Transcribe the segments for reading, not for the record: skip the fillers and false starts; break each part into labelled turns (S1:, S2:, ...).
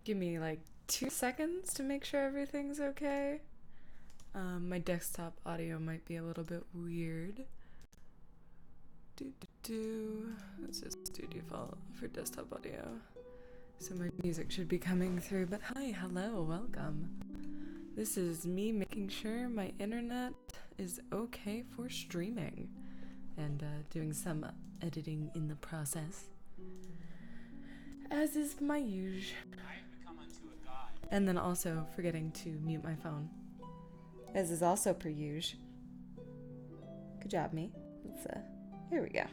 S1: Give me like 2 seconds to make sure everything's okay. My desktop audio might be a little bit weird. Let's just do default for desktop audio. So my music should be coming through, but hi, hello, welcome. This is me making sure my internet is okay for streaming and doing some editing in the process. As is my usual. And then also forgetting to mute my phone. As is also per usual. Good job, me. Here we go.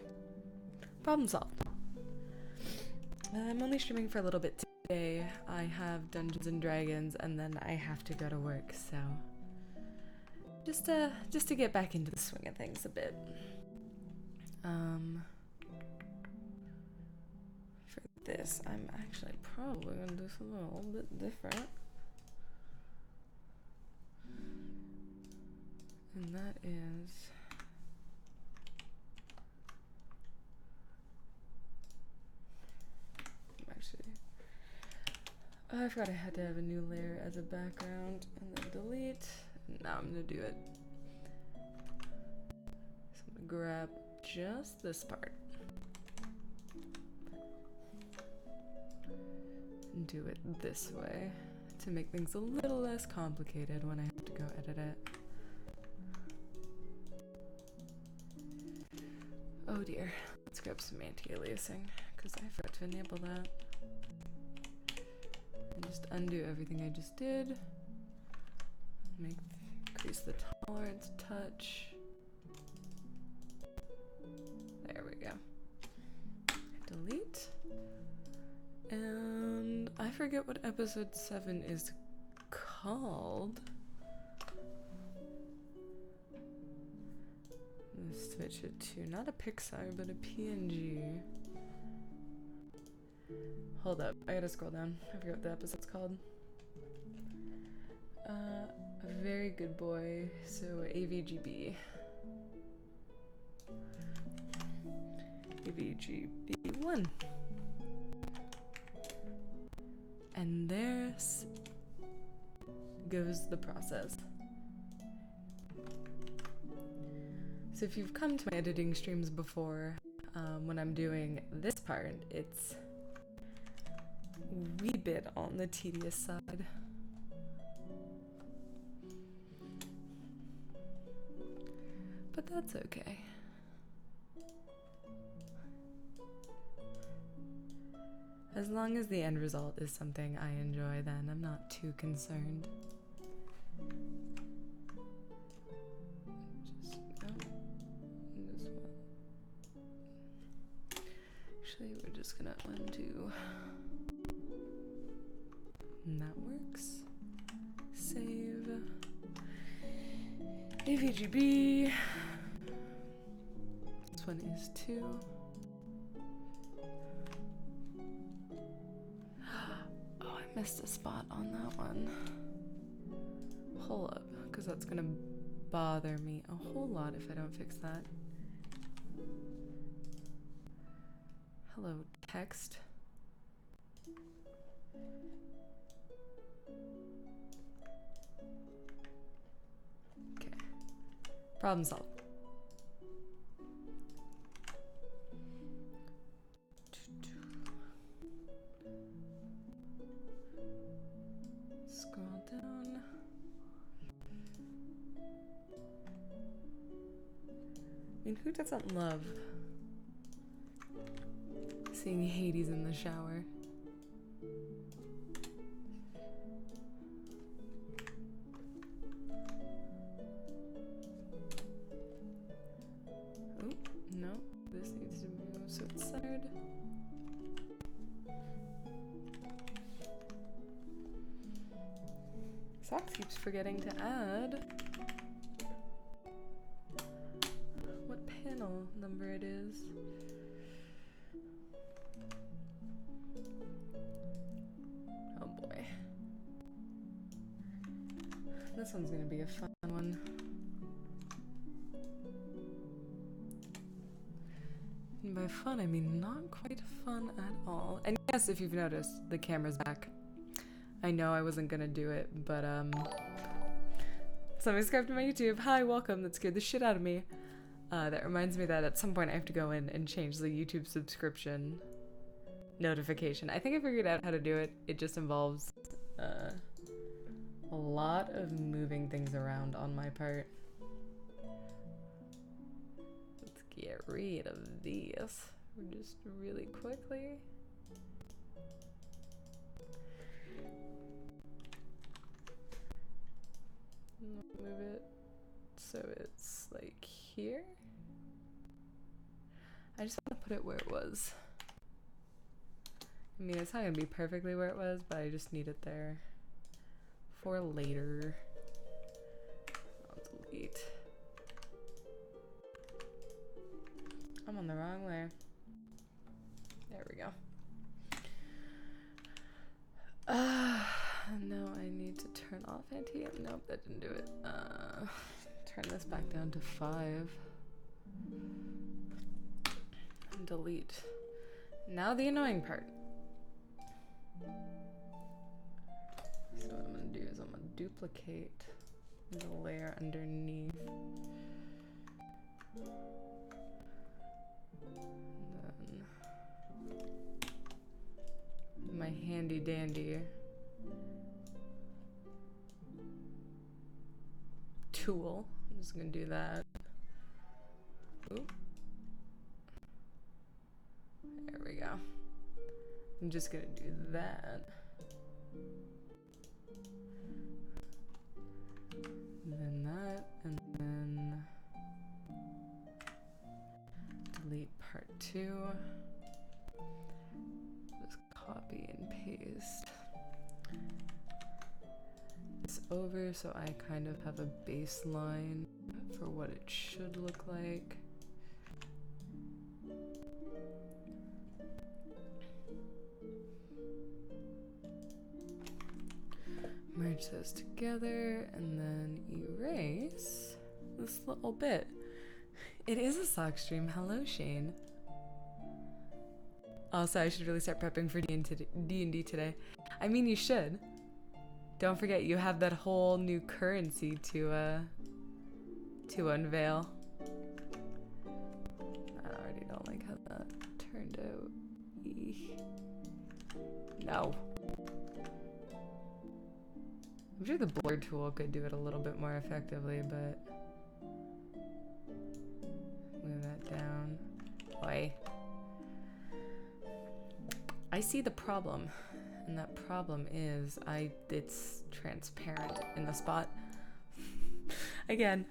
S1: Problem solved. I'm only streaming for a little bit today. I have Dungeons and Dragons and then I have to go to work, so just to get back into the swing of things a bit. For this, I'm actually probably gonna do something a little bit different. And that is I forgot I had to have a new layer as a background and then delete. Now I'm gonna do it. So I'm gonna grab just this part and do it this way to make things a little less complicated when I have to go edit it. Oh dear, let's grab some anti-aliasing because I forgot to enable that. And just undo everything I just did. Increase the tolerance a touch. There we go. Delete. And I forget what episode 7 is called. Let's switch it to not a Pixar, but a PNG. Hold up, I gotta scroll down. I forgot what the episode's called. A Very Good Boy, so AVGB. AVGB1. And there goes the process. So if you've come to my editing streams before, when I'm doing this part, it's a wee bit on the tedious side. But that's okay. As long as the end result is something I enjoy, then I'm not too concerned. Actually, we're just gonna undo. And that works. Save. AVGB. This one is 2. Oh, I missed a spot on that one. Hold up, because that's gonna bother me a whole lot if I don't fix that. Hello, text. Okay. Problem solved. Scroll down. I mean, who doesn't love seeing Hades in the shower? Oh, no, this needs to move so it's centered. Socks keeps forgetting to add what panel number it is. Oh boy. This one's gonna be a fun one. And by fun, I mean not quite fun at all. And yes, if you've noticed, the camera's back. I know I wasn't gonna do it, but somebody subscribed to my YouTube. Hi, welcome. That scared the shit out of me. That reminds me that at some point I have to go in and change the YouTube subscription notification. I think I figured out how to do it. It just involves a lot of moving things around on my part. Let's get rid of these just really quickly. Move it so it's like here. I just want to put it where it was. I mean, it's not gonna be perfectly where it was, but I just need it there for later. I'll delete. I'm on the wrong layer. There we go. No, I need to turn off anti. Nope, that didn't do it. Turn this back down to 5. And delete. Now the annoying part. So what I'm gonna do is I'm gonna duplicate the layer underneath. And then my handy dandy tool. I'm just gonna do that. Oop. There we go. I'm just gonna do that. And then that, and then delete part 2. Just copy and paste this over so I kind of have a baseline for what it should look like. Merge those together and then erase this little bit. It is a sock stream. Hello, Shane. Also, I should really start prepping for D&D today. I mean, you should. Don't forget, you have that whole new currency to unveil. I already don't like how that turned out. Eesh. No. I'm sure the blur tool could do it a little bit more effectively, but move that down. Boy. I see the problem, and that problem is it's transparent in the spot. Again.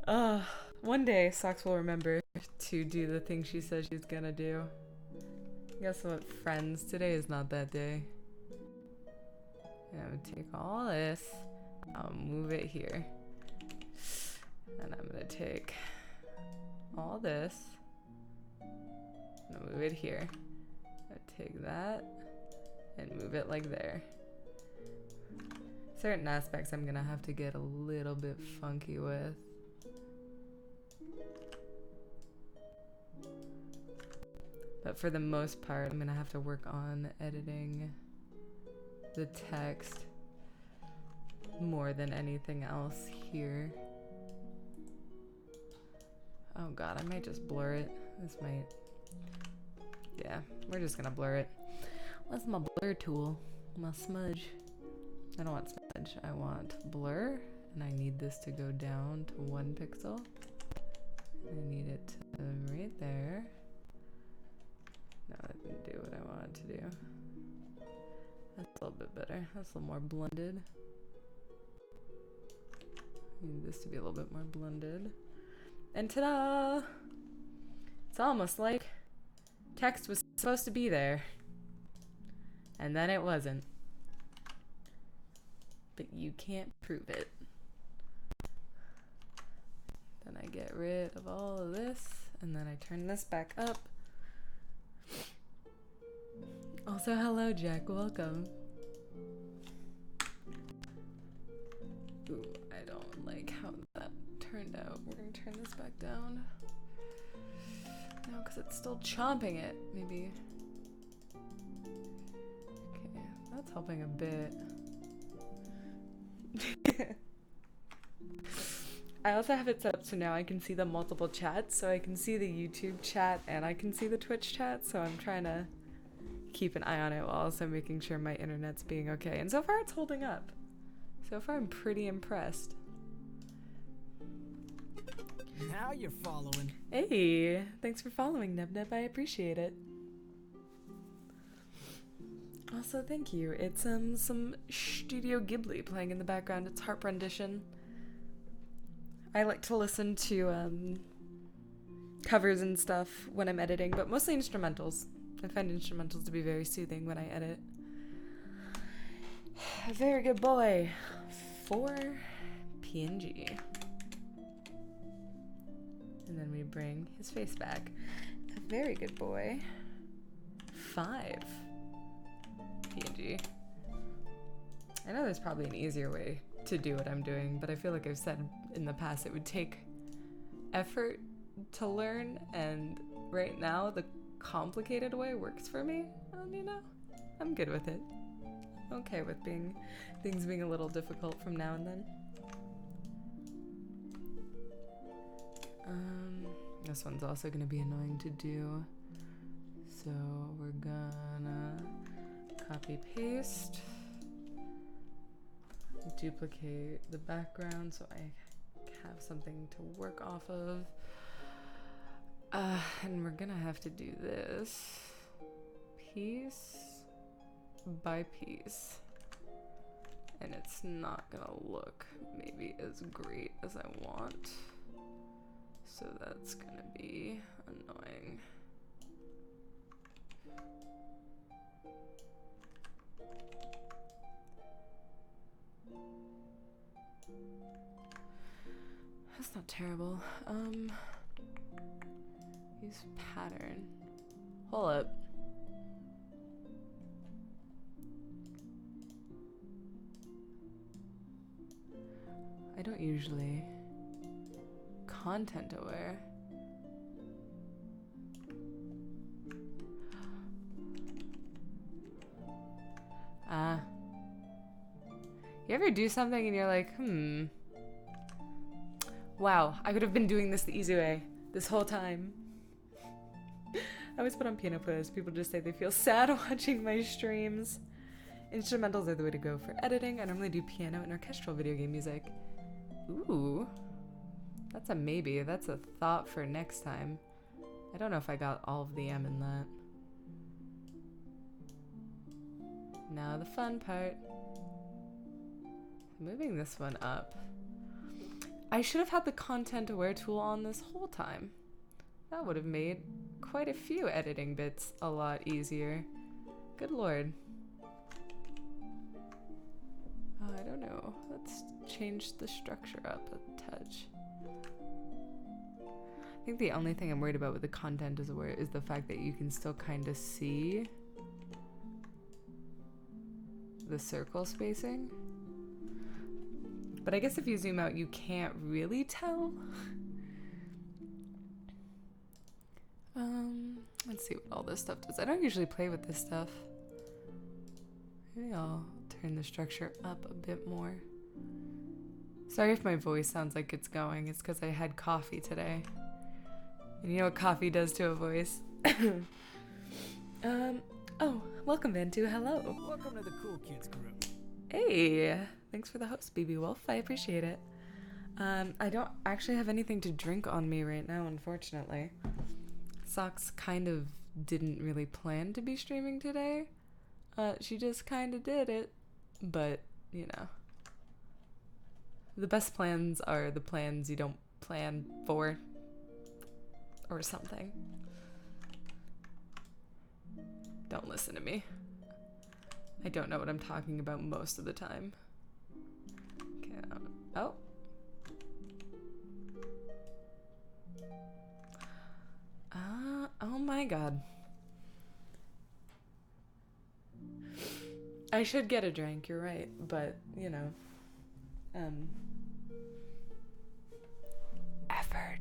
S1: One day Socks will remember to do the thing she says she's gonna do. Guess what, friends? Today is not that day. I'm gonna take all this, I'll move it here. And I'm gonna take all this, I'm gonna move it here. I'll take that and move it like there. Certain aspects I'm gonna have to get a little bit funky with. But for the most part, I'm gonna have to work on editing the text more than anything else here. Oh god, I might just blur it. This might... Yeah, we're just gonna blur it. What's my blur tool? My smudge. I don't want smudge, I want blur, and I need this to go down to 1 pixel. I need it to right there. No, that didn't do what I wanted to do. That's a little bit better. That's a little more blended. Need this to be a little bit more blended. And ta-da! It's almost like text was supposed to be there. And then it wasn't. But you can't prove it. Then I get rid of all of this, and then I turn this back up. Also, hello, Jack. Welcome. Ooh, I don't like how that turned out. We're gonna turn this back down. No, because it's still chomping it. Maybe. helping a bit. I also have it set up so now I can see the multiple chats, so I can see the YouTube chat and I can see the Twitch chat, so I'm trying to keep an eye on it while also making sure my internet's being okay. And so far it's holding up. So far I'm pretty impressed.
S2: Now you're following.
S1: Hey, thanks for following, Neb. I appreciate it. Also, thank you. It's some Studio Ghibli playing in the background. It's harp rendition. I like to listen to covers and stuff when I'm editing, but mostly instrumentals. I find instrumentals to be very soothing when I edit. A very good boy. 4 PNG. And then we bring his face back. A very good boy. 5 PNG. I know there's probably an easier way to do what I'm doing, but I feel like I've said in the past it would take effort to learn, and right now the complicated way works for me, and you know, I'm good with it. I'm okay with things being a little difficult from now and then. This one's also gonna be annoying to do, so we're gonna copy paste, duplicate the background so I have something to work off of, and we're gonna have to do this piece by piece, and it's not gonna look maybe as great as I want. So that's gonna be annoying. That's not terrible. Use pattern. Hold up. I don't usually content aware. You ever do something and you're like, wow, I could have been doing this the easy way this whole time. I always put on piano playlist. People just say they feel sad watching my streams. Instrumentals are the way to go for editing. I normally do piano and orchestral video game music. Ooh. That's a maybe. That's a thought for next time. I don't know if I got all of the M in that. Now the fun part. Moving this one up. I should have had the content aware tool on this whole time. That would have made quite a few editing bits a lot easier. Good lord. Oh, I don't know. Let's change the structure up a touch. I think the only thing I'm worried about with the content is the fact that you can still kind of see the circle spacing. But I guess if you zoom out, you can't really tell. Let's see what all this stuff does. I don't usually play with this stuff. Maybe I'll turn the structure up a bit more. Sorry if my voice sounds like it's going. It's because I had coffee today. And you know what coffee does to a voice? Oh, welcome Vantu, hello.
S2: Welcome to the Cool Kids group.
S1: Hey, thanks for the host, BB Wolf. I appreciate it. I don't actually have anything to drink on me right now, unfortunately. Socks kind of didn't really plan to be streaming today. She just kind of did it. But, you know. The best plans are the plans you don't plan for. Or something. Don't listen to me. I don't know what I'm talking about most of the time. Okay. Oh. Oh my god. I should get a drink, you're right, but, you know, effort.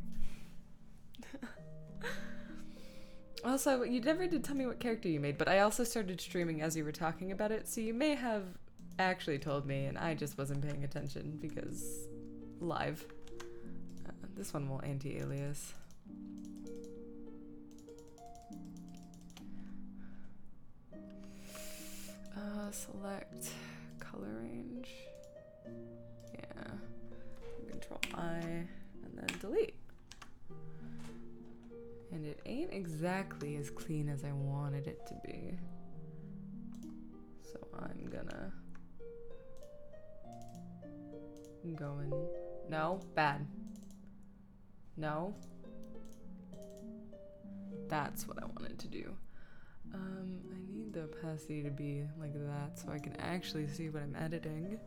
S1: Also, you never did tell me what character you made, but I also started streaming as you were talking about it, so you may have actually told me, and I just wasn't paying attention because live. This one will anti-alias. Select color range. Yeah. Control I and then delete. And it ain't exactly as clean as I wanted it to be. So I'm gonna go in. No, bad. No. That's what I wanted to do. I need the opacity to be like that so I can actually see what I'm editing.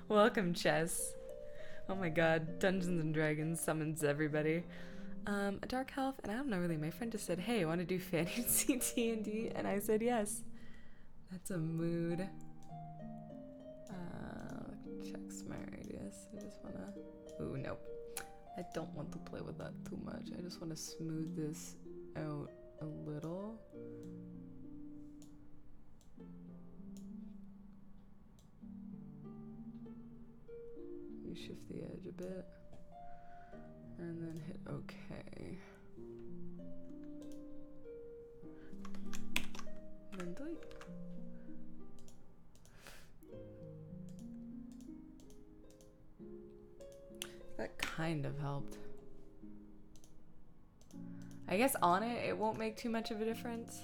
S1: Welcome, Chess. Oh my god, Dungeons and Dragons summons everybody. A Dark Elf, and I don't know really, my friend just said, hey, want to do Fantasy D&D? And I said yes. That's a mood. Checks my radius. I just wanna... Ooh, nope. I don't want to play with that too much. I just want to smooth this out a little. You shift the edge a bit. And then hit OK. And then delete. That kind of helped. I guess on it won't make too much of a difference.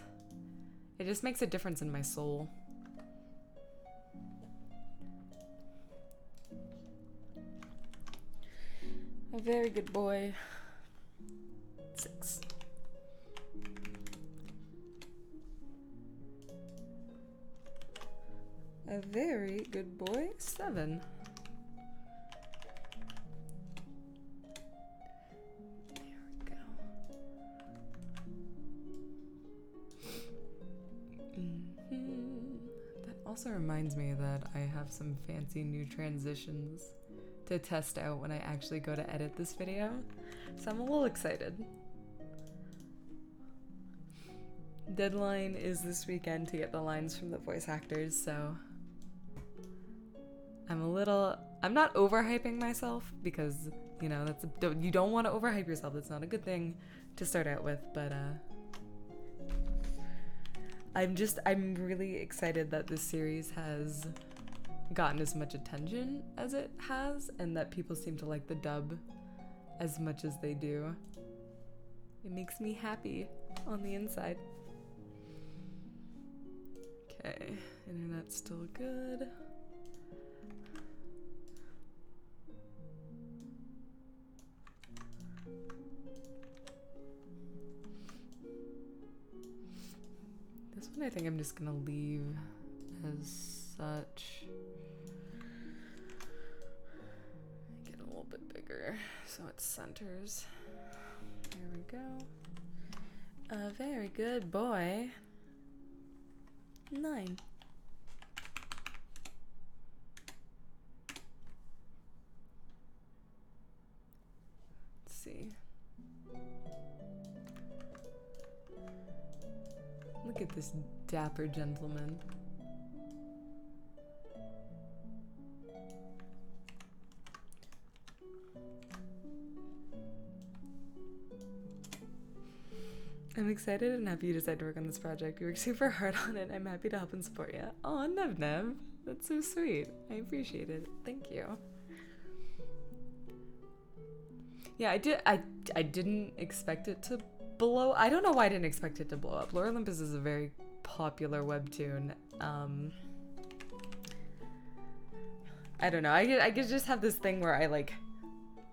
S1: It just makes a difference in my soul. A very good boy. 6. A very good boy. 7. Also reminds me that I have some fancy new transitions to test out when I actually go to edit this video, so I'm a little excited. Deadline is this weekend to get the lines from the voice actors, so I'm not overhyping myself because, you know, you don't want to overhype yourself. That's not a good thing to start out with, but I'm really excited that this series has gotten as much attention as it has, and that people seem to like the dub as much as they do. It makes me happy on the inside. Okay, internet's still good. This one I think I'm just gonna leave as such. Get a little bit bigger so it centers. There we go. A very good boy. 9. Let's see. Look at this dapper gentleman. I'm excited and happy you decided to work on this project. You worked super hard on it. I'm happy to help and support you. Oh, Nev Nev. That's so sweet. I appreciate it. Thank you. Yeah, I didn't expect it to blow. I don't know why I didn't expect it to blow up. Lore Olympus is a very popular webtoon. I don't know. I just have this thing where I like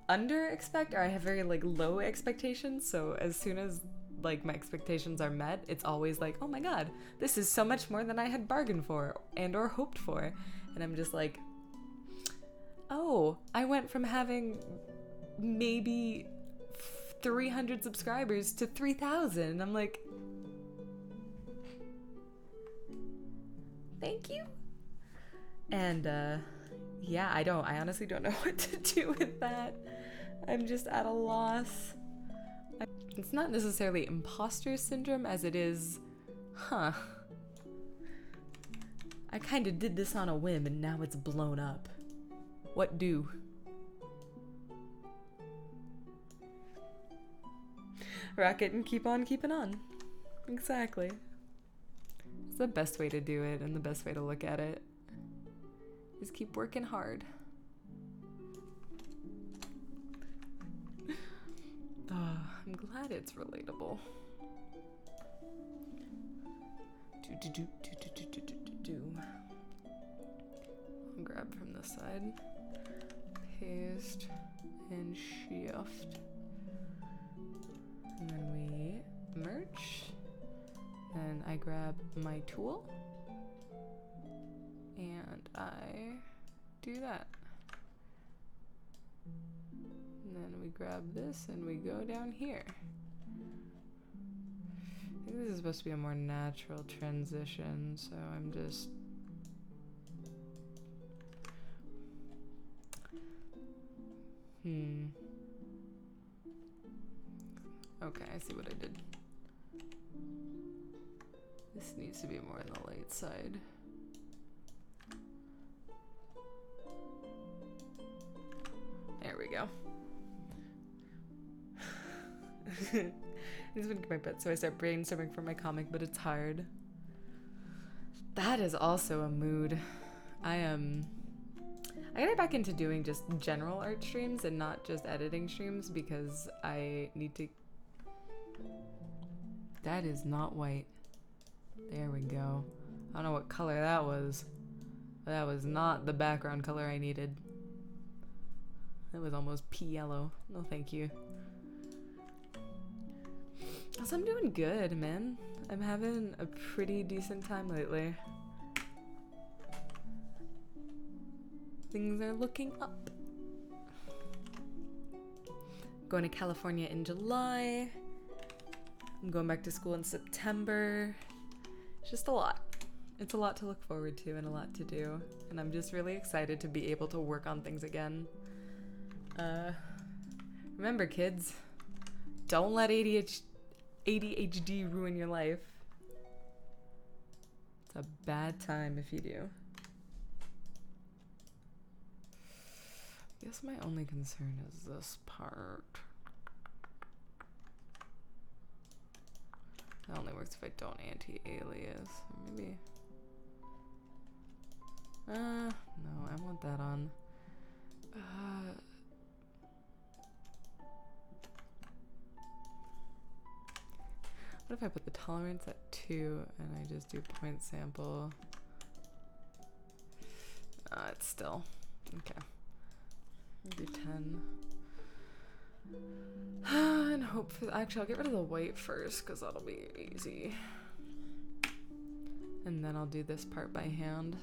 S1: under expect, or I have very like low expectations. So as soon as like my expectations are met, it's always like, oh my god, this is so much more than I had bargained for and or hoped for. And I'm just like, oh, I went from having maybe 300 subscribers to 3,000. And I'm like, thank you. And yeah, I honestly don't know what to do with that. I'm just at a loss. It's not necessarily imposter syndrome as it is, I kind of did this on a whim and now it's blown up. What do? Rock it and keep on keeping on. Exactly. It's the best way to do it and the best way to look at it. Just keep working hard. I'm glad it's relatable. I'll grab from this side. Paste and shift. And then we merge. Then I grab my tool. And I do that. And then we grab this and we go down here. I think this is supposed to be a more natural transition, so I'm just... Okay, I see what I did. This needs to be more on the light side. There we go. This wouldn't get my bed, so I start brainstorming for my comic, but it's hard. That is also a mood. I gotta get back into doing just general art streams and not just editing streams because I need to... That is not white. There we go. I don't know what color that was. But that was not the background color I needed. That was almost pea yellow. No thank you. So I'm doing good, man. I'm having a pretty decent time lately. Things are looking up. Going to California in July. I'm going back to school in September. It's just a lot. It's a lot to look forward to and a lot to do. And I'm just really excited to be able to work on things again. Remember, kids, don't let ADHD ruin your life. It's a bad time if you do. I guess my only concern is this part. That only works if I don't anti-alias. Maybe. No, I want that on. What if I put the tolerance at 2 and I just do point sample? It's still okay. Do 10. And hope for... Actually, I'll get rid of the white first because that'll be easy. And then I'll do this part by hand.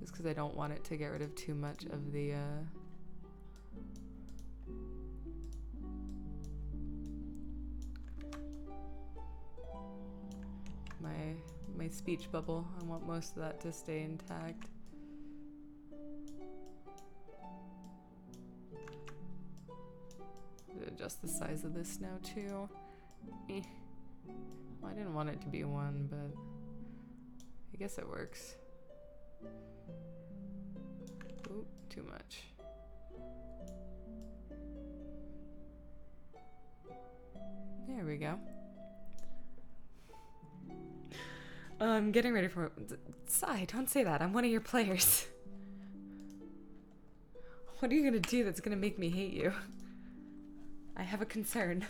S1: Just because I don't want it to get rid of too much of the... My speech bubble. I want most of that to stay intact. Adjust the size of this now too. Well, I didn't want it to be 1, but I guess it works. Ooh, too much. There we go. I'm getting ready for... Sigh, don't say that. I'm one of your players. What are you gonna do that's gonna make me hate you? I have a concern.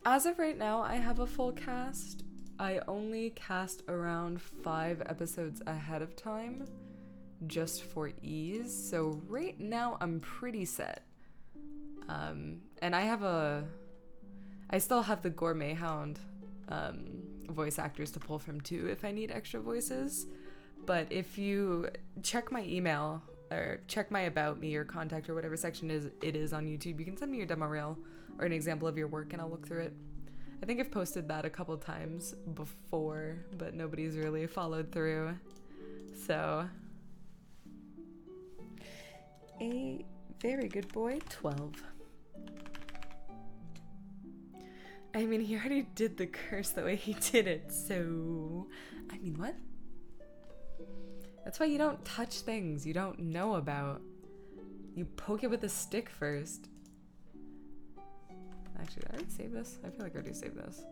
S1: As of right now, I have a full cast. I only cast around 5 episodes ahead of time, just for ease. So right now, I'm pretty set. And I still have the Gourmet Hound voice actors to pull from too if I need extra voices. But if you check my email or check my About Me or Contact or whatever section it is on YouTube, you can send me your demo reel or an example of your work and I'll look through it. I think I've posted that a couple times before, but nobody's really followed through. So a very good boy, 12. I mean, he already did the curse the way he did it, so... I mean, what? That's why you don't touch things you don't know about. You poke it with a stick first. Actually, did I already save this? I feel like I already saved this.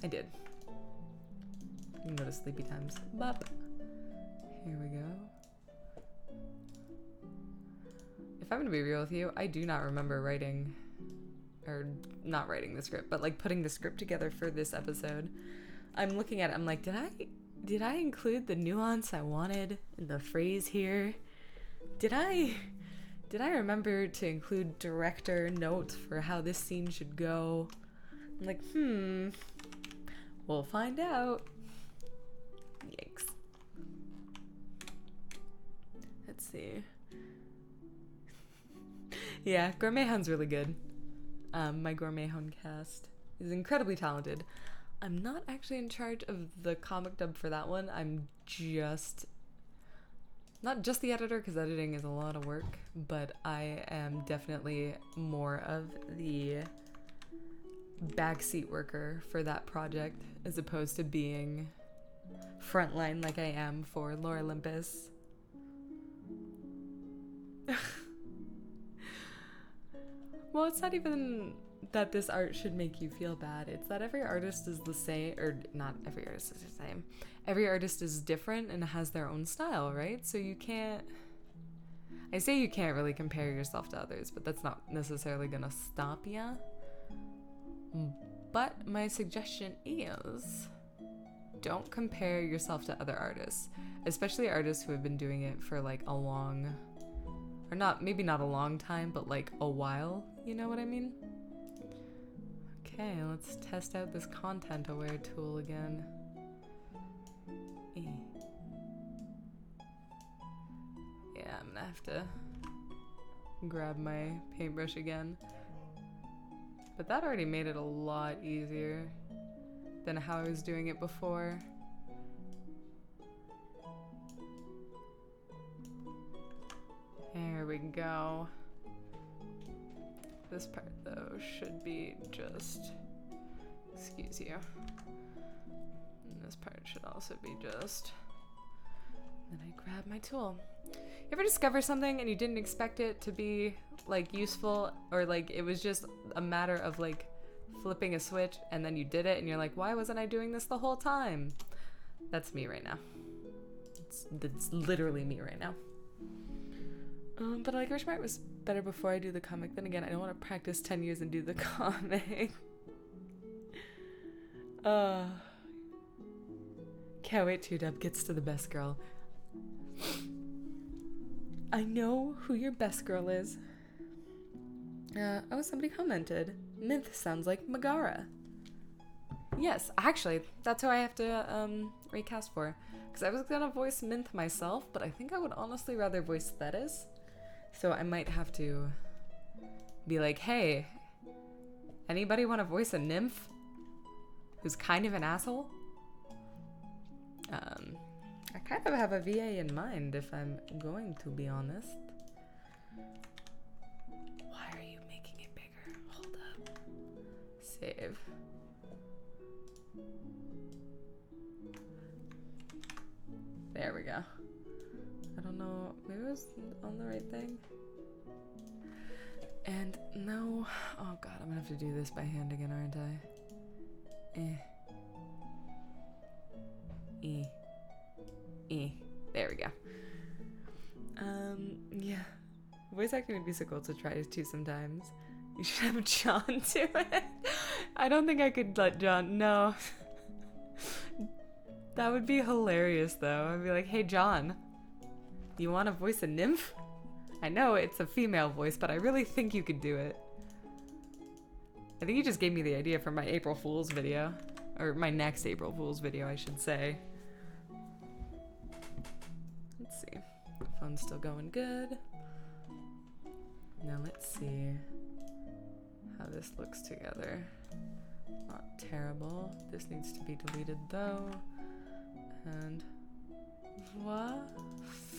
S1: I did. You can go to sleepy times. Bop. Here we go. If I'm gonna be real with you, I do not remember writing, or not writing the script, but like putting the script together for this episode. I'm looking at it, I'm like, did I include the nuance I wanted in the phrase here? Did I remember to include director notes for how this scene should go? I'm like, we'll find out. Yikes. Let's see. Yeah, Gourmet Hound's really good. My Gourmet Hound cast is incredibly talented. I'm not actually in charge of the comic dub for that one. I'm just... not just the editor, because editing is a lot of work, but I am definitely more of the backseat worker for that project, as opposed to being frontline like I am for Lore Olympus. Well, it's not even that this art should make you feel bad. It's that every artist is the same, or not every artist is the same. Every artist is different and has their own style, right? So you can't... I say you can't really compare yourself to others, but that's not necessarily gonna stop ya. But my suggestion is... don't compare yourself to other artists. Especially artists who have been doing it for like a long... or not, maybe not a long time, but like a while. You know what I mean? Okay, let's test out this content aware tool again. Yeah, I'm gonna have to grab my paintbrush again. But that already made it a lot easier than how I was doing it before. There we go. This part, though, should be just... excuse you. And this part should also be just... then I grab my tool. You ever discover something and you didn't expect it to be, like, useful? Or, like, it was just a matter of, like, flipping a switch and then you did it and you're like, why wasn't I doing this the whole time? That's me right now. It's literally me right now. But like, I wish my art was better before I do the comic. Then again, I don't want to practice 10 years and do the comic. Can't wait till Dub gets to the best girl. I know who your best girl is. Oh, somebody commented. Minth sounds like Megara. Yes, actually, that's who I have to recast for. Because I was gonna voice Minth myself, but I think I would honestly rather voice Thetis. So I might have to be like, hey, anybody want to voice a nymph who's kind of an asshole? I kind of have a VA in mind, if I'm going to be honest. Why are you making it bigger? Hold up. Save. There we go. I don't know, maybe it was on the right thing. And no, oh god, I'm gonna have to do this by hand again, aren't I? There we go. Yeah. Voice acting would be so cool to try too sometimes. You should have John do it. I don't think I could let John, no. That would be hilarious though. I'd be like, hey John, you want to voice a nymph? I know it's a female voice, but I really think you could do it. I think you just gave me the idea for my April Fool's video. Or my next April Fool's video, I should say. Let's see. Phone's still going good. Now let's see how this looks together. Not terrible. This needs to be deleted though. And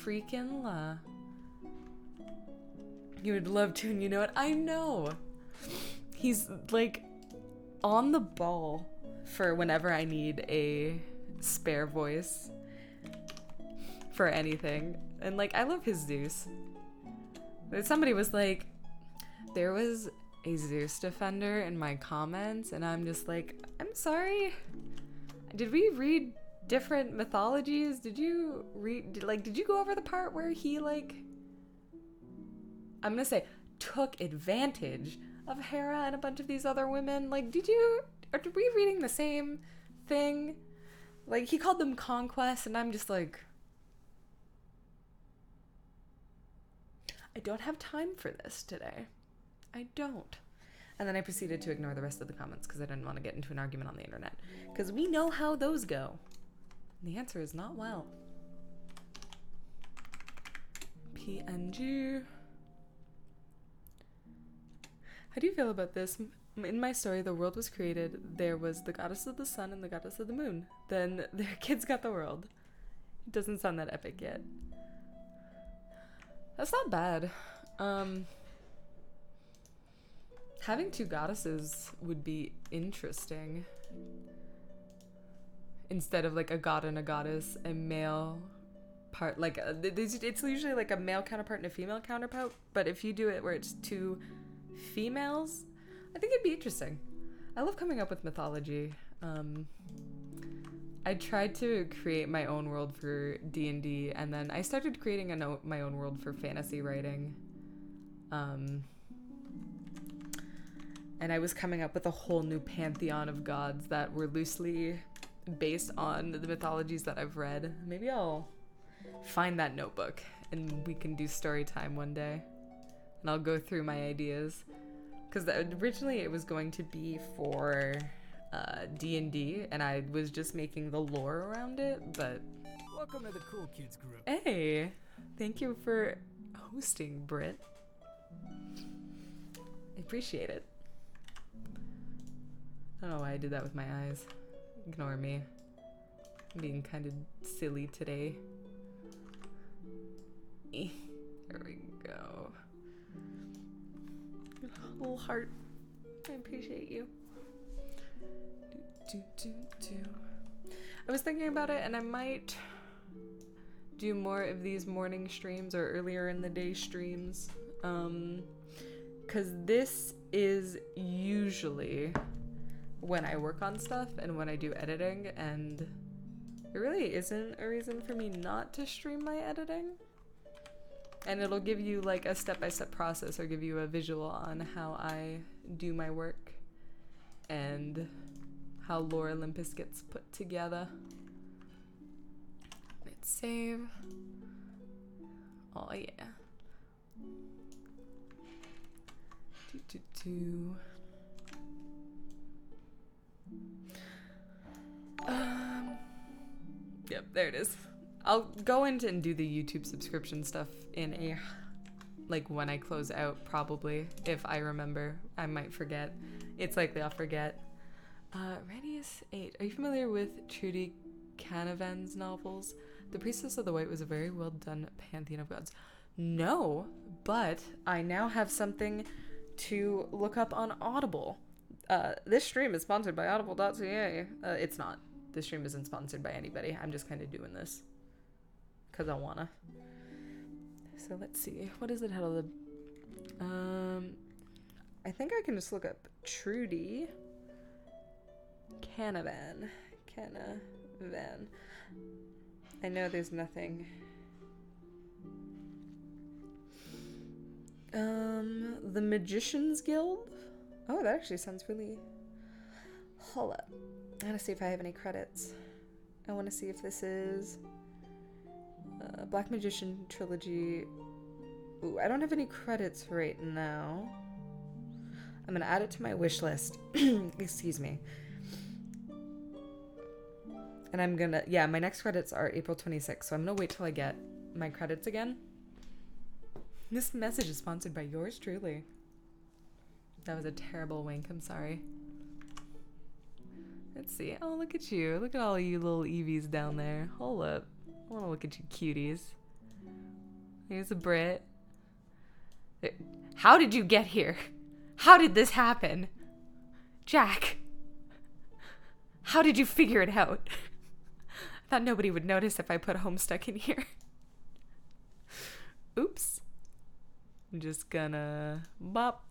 S1: freaking la. You would love to, and you know what? I know. He's like on the ball for whenever I need a spare voice for anything. And like, I love his Zeus. Somebody was like, there was a Zeus defender in my comments, and I'm just like, I'm sorry. Did we read different mythologies? Did you go over the part where he like, I'm gonna say, took advantage of Hera and a bunch of these other women? Like, are we reading the same thing? Like, he called them conquests, and I'm just like, I don't have time for this today. I don't. And then I proceeded to ignore the rest of the comments because I didn't want to get into an argument on the internet. Because we know how those go. And the answer is not well. PNG. How do you feel about this? In my story, the world was created. There was the goddess of the sun and the goddess of the moon. Then their kids got the world. It doesn't sound that epic yet. That's not bad. Having two goddesses would be interesting. Instead of like a god and a goddess, a male part, like it's usually like a male counterpart and a female counterpart. But if you do it where it's two females, I think it'd be interesting. I love coming up with mythology. I tried to create my own world for D&D, and then I started creating my own world for fantasy writing. And I was coming up with a whole new pantheon of gods that were loosely based on the mythologies that I've read. Maybe I'll find that notebook and we can do story time one day. And I'll go through my ideas. Because originally it was going to be for D&D, and I was just making the lore around it, but...
S2: Welcome to the Cool Kids group.
S1: Hey! Thank you for hosting, Britt. I appreciate it. I don't know why I did that with my eyes. Ignore me. I'm being kind of silly today. There we go. Little heart. I appreciate you. I was thinking about it, and I might do more of these morning streams or earlier in the day streams. Because this is usually when I work on stuff and when I do editing, and there really isn't a reason for me not to stream my editing. And it'll give you like a step-by-step process, or give you a visual on how I do my work and how Lore Olympus gets put together. Let's save. Oh yeah. Yep, there it is. I'll go into and do the YouTube subscription stuff in a, like, when I close out, probably. If I remember. I might forget. It's likely I'll forget. Radius 8. Are you familiar with Trudy Canavan's novels? The Priestess of the White was a very well done pantheon of gods. No, but I now have something to look up on Audible. This stream is sponsored by audible.ca. It's not. This stream isn't sponsored by anybody. I'm just kind of doing this because I wanna. So let's see. What is the title of the... I think I can just look up Trudy Canavan. I know there's nothing. The Magician's Guild? Oh, that actually sounds really... Hold up. I gotta see if I have any credits. I want to see if this is... Black Magician Trilogy. Ooh, I don't have any credits right now. I'm gonna add it to my wish list. Excuse me. And I'm gonna... Yeah, my next credits are April 26th, so I'm gonna wait till I get my credits again. This message is sponsored by yours truly. That was a terrible wink, I'm sorry. Let's see. Oh, look at you. Look at all you little Eevees down there. Hold up. I want to look at you cuties. Here's a Brit. How did you get here? How did this happen? Jack, how did you figure it out? I thought nobody would notice if I put Homestuck in here. Oops. I'm just gonna bop.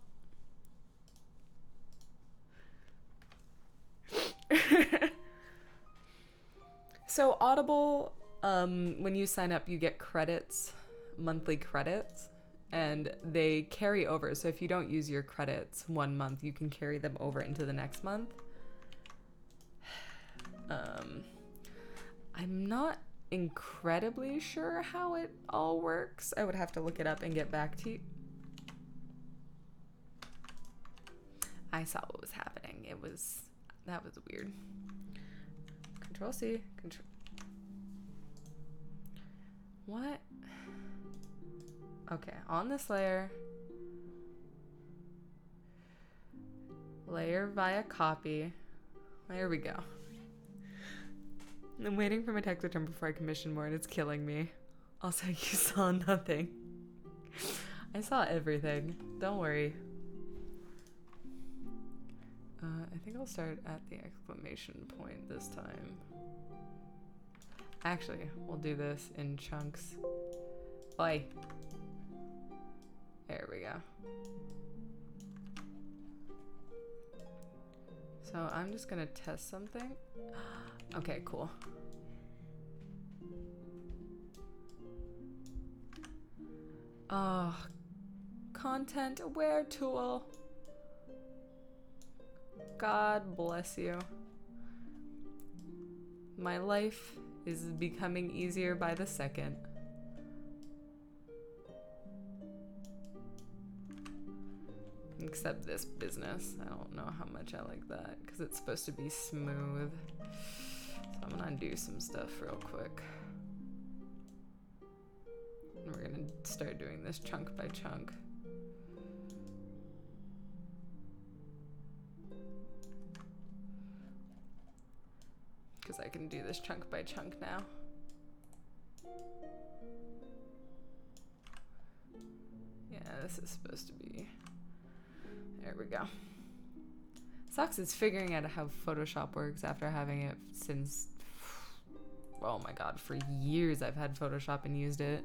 S1: So Audible, when you sign up, you get credits, monthly credits, and they carry over. So if you don't use your credits one month, you can carry them over into the next month. I'm not incredibly sure how it all works. I would have to look it up and get back to you. I saw what was happening. That was weird. Control C. What? Okay, on this layer. Layer via copy. There we go. I'm waiting for my text return before I commission more, and it's killing me. Also, you saw nothing. I saw everything. Don't worry. I think I'll start at the exclamation point this time. Actually, we'll do this in chunks. Oi. There we go. So I'm just gonna test something. Okay, cool. Oh, content aware tool. God bless you. My life is becoming easier by the second. Except this business. I don't know how much I like that because it's supposed to be smooth. So I'm gonna do some stuff real quick. And we're gonna start doing this chunk by chunk. Because I can do this chunk by chunk now. Yeah, this is supposed to be... There we go. Sucks is figuring out how Photoshop works after having it since... Oh my god, for years I've had Photoshop and used it.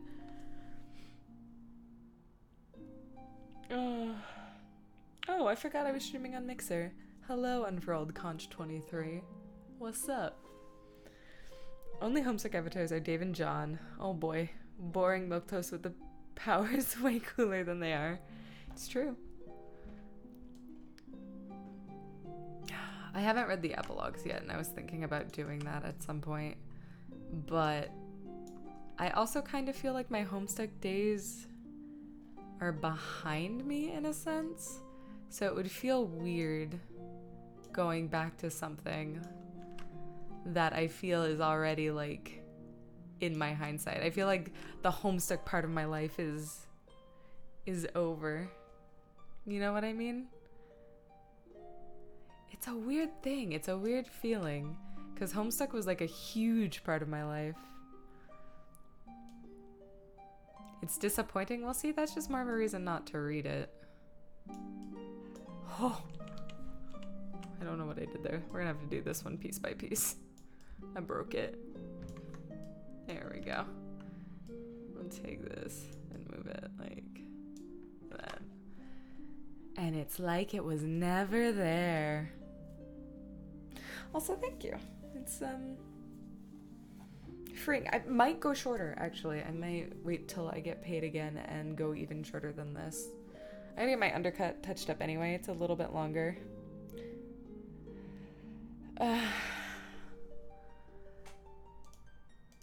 S1: Oh, I forgot I was streaming on Mixer. Hello, Unfurled Conch 23. What's up? Only Homestuck avatars are Dave and John. Oh boy. Boring milquetoast with the powers way cooler than they are. It's true. I haven't read the epilogues yet, and I was thinking about doing that at some point. But I also kind of feel like my Homestuck days are behind me in a sense. So it would feel weird going back to something that I feel is already like in my hindsight. I feel like the Homestuck part of my life is over. You know what I mean? It's a weird thing. It's a weird feeling because Homestuck was like a huge part of my life. It's disappointing. Well, see, that's just more of a reason not to read it. Oh, I don't know what I did there. We're gonna have to do this one piece by piece. I broke it. There we go. I'll take this and move it like that. And it's like it was never there. Also, thank you. It's freeing. I might go shorter, actually. I might wait till I get paid again and go even shorter than this. I gotta get my undercut touched up anyway. It's a little bit longer.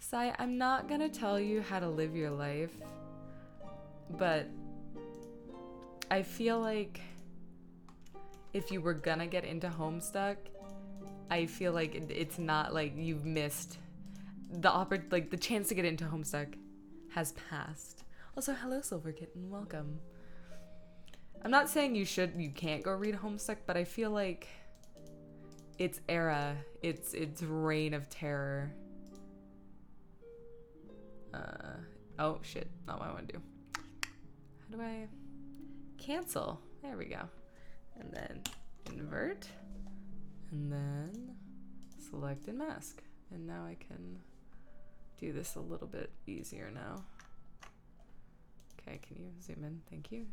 S1: Sai, I'm not gonna tell you how to live your life, but I feel like if you were gonna get into Homestuck, I feel like it's not like you've missed the chance to get into Homestuck has passed. Also, hello Silver Kitten, welcome. I'm not saying you can't go read Homestuck, but I feel like its era, its reign of terror Oh shit, not what I want to do. How do I cancel? There we go. And then invert. And then select and mask. And now I can do this a little bit easier now. Okay, can you zoom in? Thank you.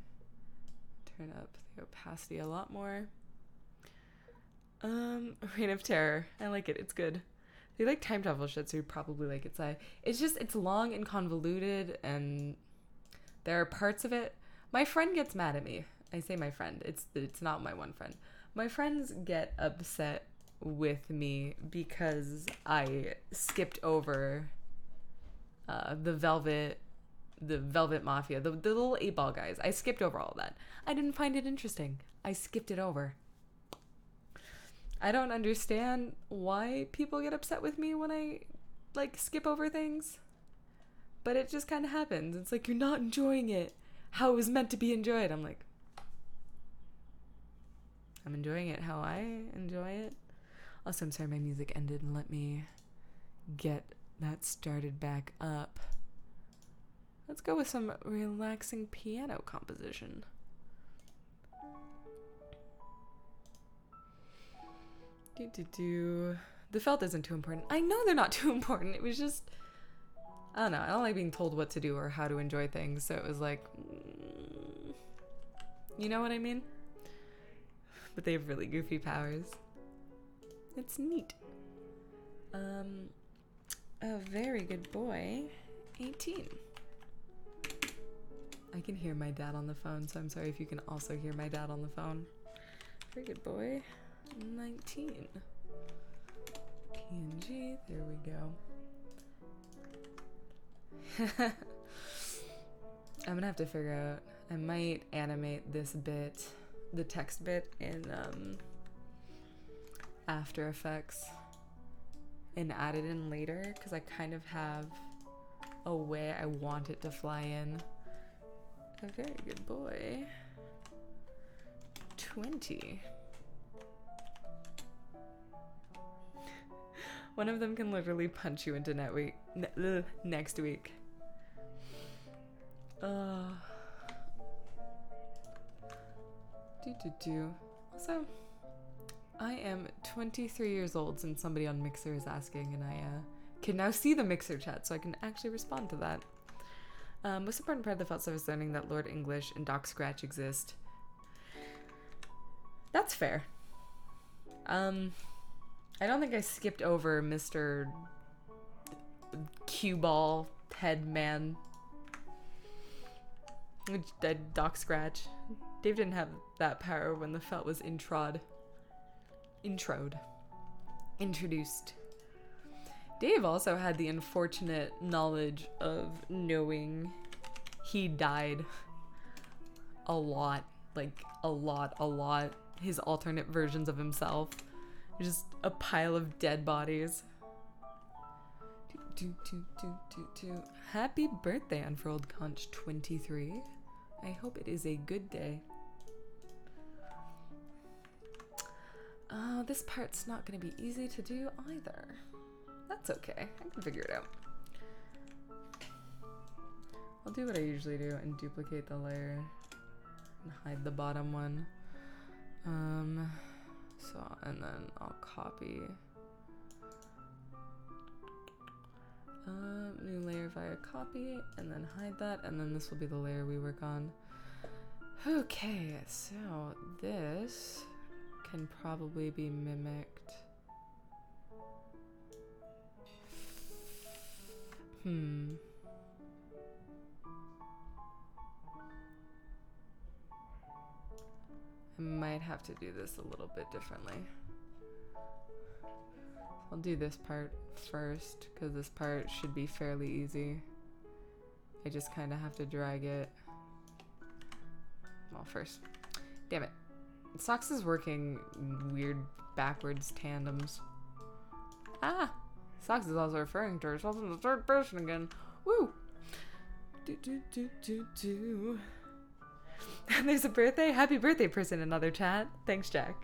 S1: Turn up the opacity a lot more. Reign of Terror. I like it. It's good. If you like time travel shit, so you probably like it. It's long and convoluted, and there are parts of it. My friend gets mad at me. I say my friend. It's not my one friend. My friends get upset with me because I skipped over the Velvet Mafia, the little 8-ball guys. I skipped over all that. I didn't find it interesting. I skipped it over. I don't understand why people get upset with me when I skip over things. But it just kind of happens. It's like, you're not enjoying it how it was meant to be enjoyed. I'm like, I'm enjoying it how I enjoy it. Also, I'm sorry my music ended, and let me get that started back up. Let's go with some relaxing piano composition. The felt isn't too important. I know they're not too important. It was just, I don't know. I don't like being told what to do or how to enjoy things. So it was like, you know what I mean? But they have really goofy powers. It's neat. A very good boy, 18. I can hear my dad on the phone, so I'm sorry if you can also hear my dad on the phone. Very good boy, 19. PNG, there we go. I'm gonna have to figure out, I might animate this bit, the text bit in After Effects and add it in later, because I kind of have a way I want it to fly in. A very good boy. 20. One of them can literally punch you into next week. Also, I am 23 years old, since somebody on Mixer is asking, and I can now see the Mixer chat, so I can actually respond to that. Most important part of the felt stuff is learning that Lord English and Doc Scratch exist. That's fair. I don't think I skipped over Mr. Cue Ball Head Man. Doc Scratch. Dave didn't have that power when the felt was introduced. Dave also had the unfortunate knowledge of knowing he died a lot. His alternate versions of himself. Just a pile of dead bodies. Happy birthday, Unfurled Conch 23. I hope it is a good day. Oh, this part's not going to be easy to do either. That's okay. I can figure it out. I'll do what I usually do and duplicate the layer and hide the bottom one. And then I'll copy new layer via copy, and then hide that, and then this will be the layer we work on. Okay, so this can probably be mimicked. I might have to do this a little bit differently. I'll do this part first, because this part should be fairly easy. I just kind of have to drag it. Well, first. Damn it. Socks is working weird backwards tandems. Socks is also referring to herself in the third person again. Woo! There's a birthday. Happy birthday person in another chat. Thanks, Jack.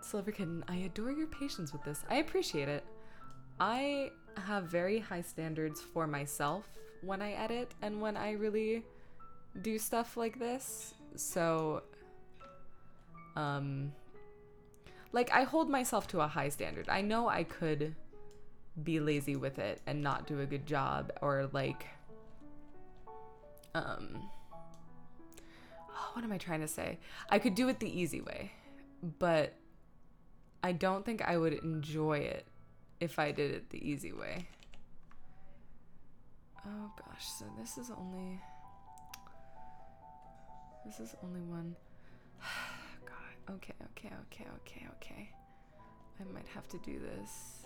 S1: Silver Kitten, I adore your patience with this. I appreciate it. I have very high standards for myself when I edit and when I really do stuff like this. So, like, I hold myself to a high standard. I know I could be lazy with it and not do a good job, or like, what am I trying to say? I could do it the easy way, but I don't think I would enjoy it if I did it the easy way. Oh gosh, so this is only one. God, okay. I might have to do this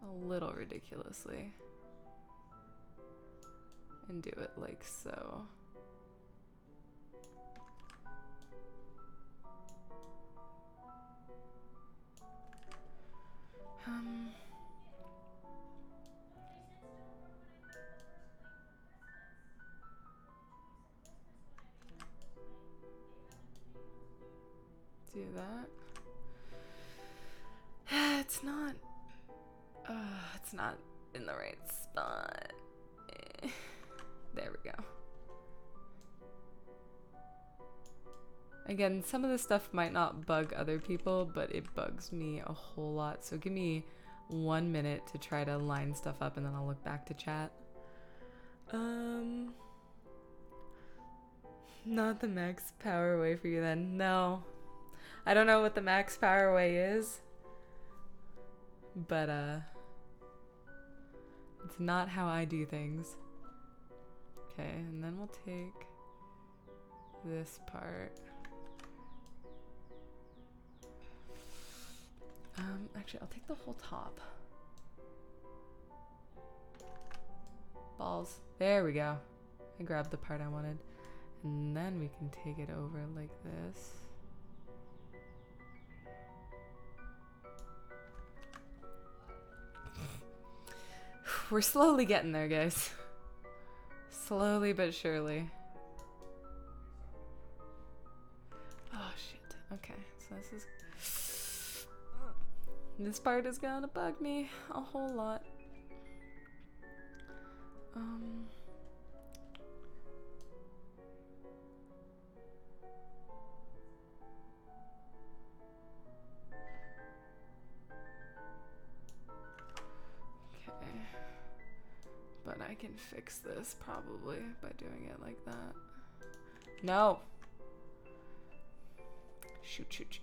S1: a little ridiculously and do it like so. Do that. It's not in the right spot. There we go. Again, some of this stuff might not bug other people, but it bugs me a whole lot. So give me 1 minute to try to line stuff up and then I'll look back to chat. Not the max power way for you then. No. I don't know what the max power way is. But it's not how I do things. Okay, and then we'll take this part. Actually, I'll take the whole top. Balls. There we go. I grabbed the part I wanted. And then we can take it over like this. We're slowly getting there, guys. Slowly but surely. Oh, shit. Okay, so this part is gonna bug me a whole lot. But I can fix this probably by doing it like that. No! Shoot.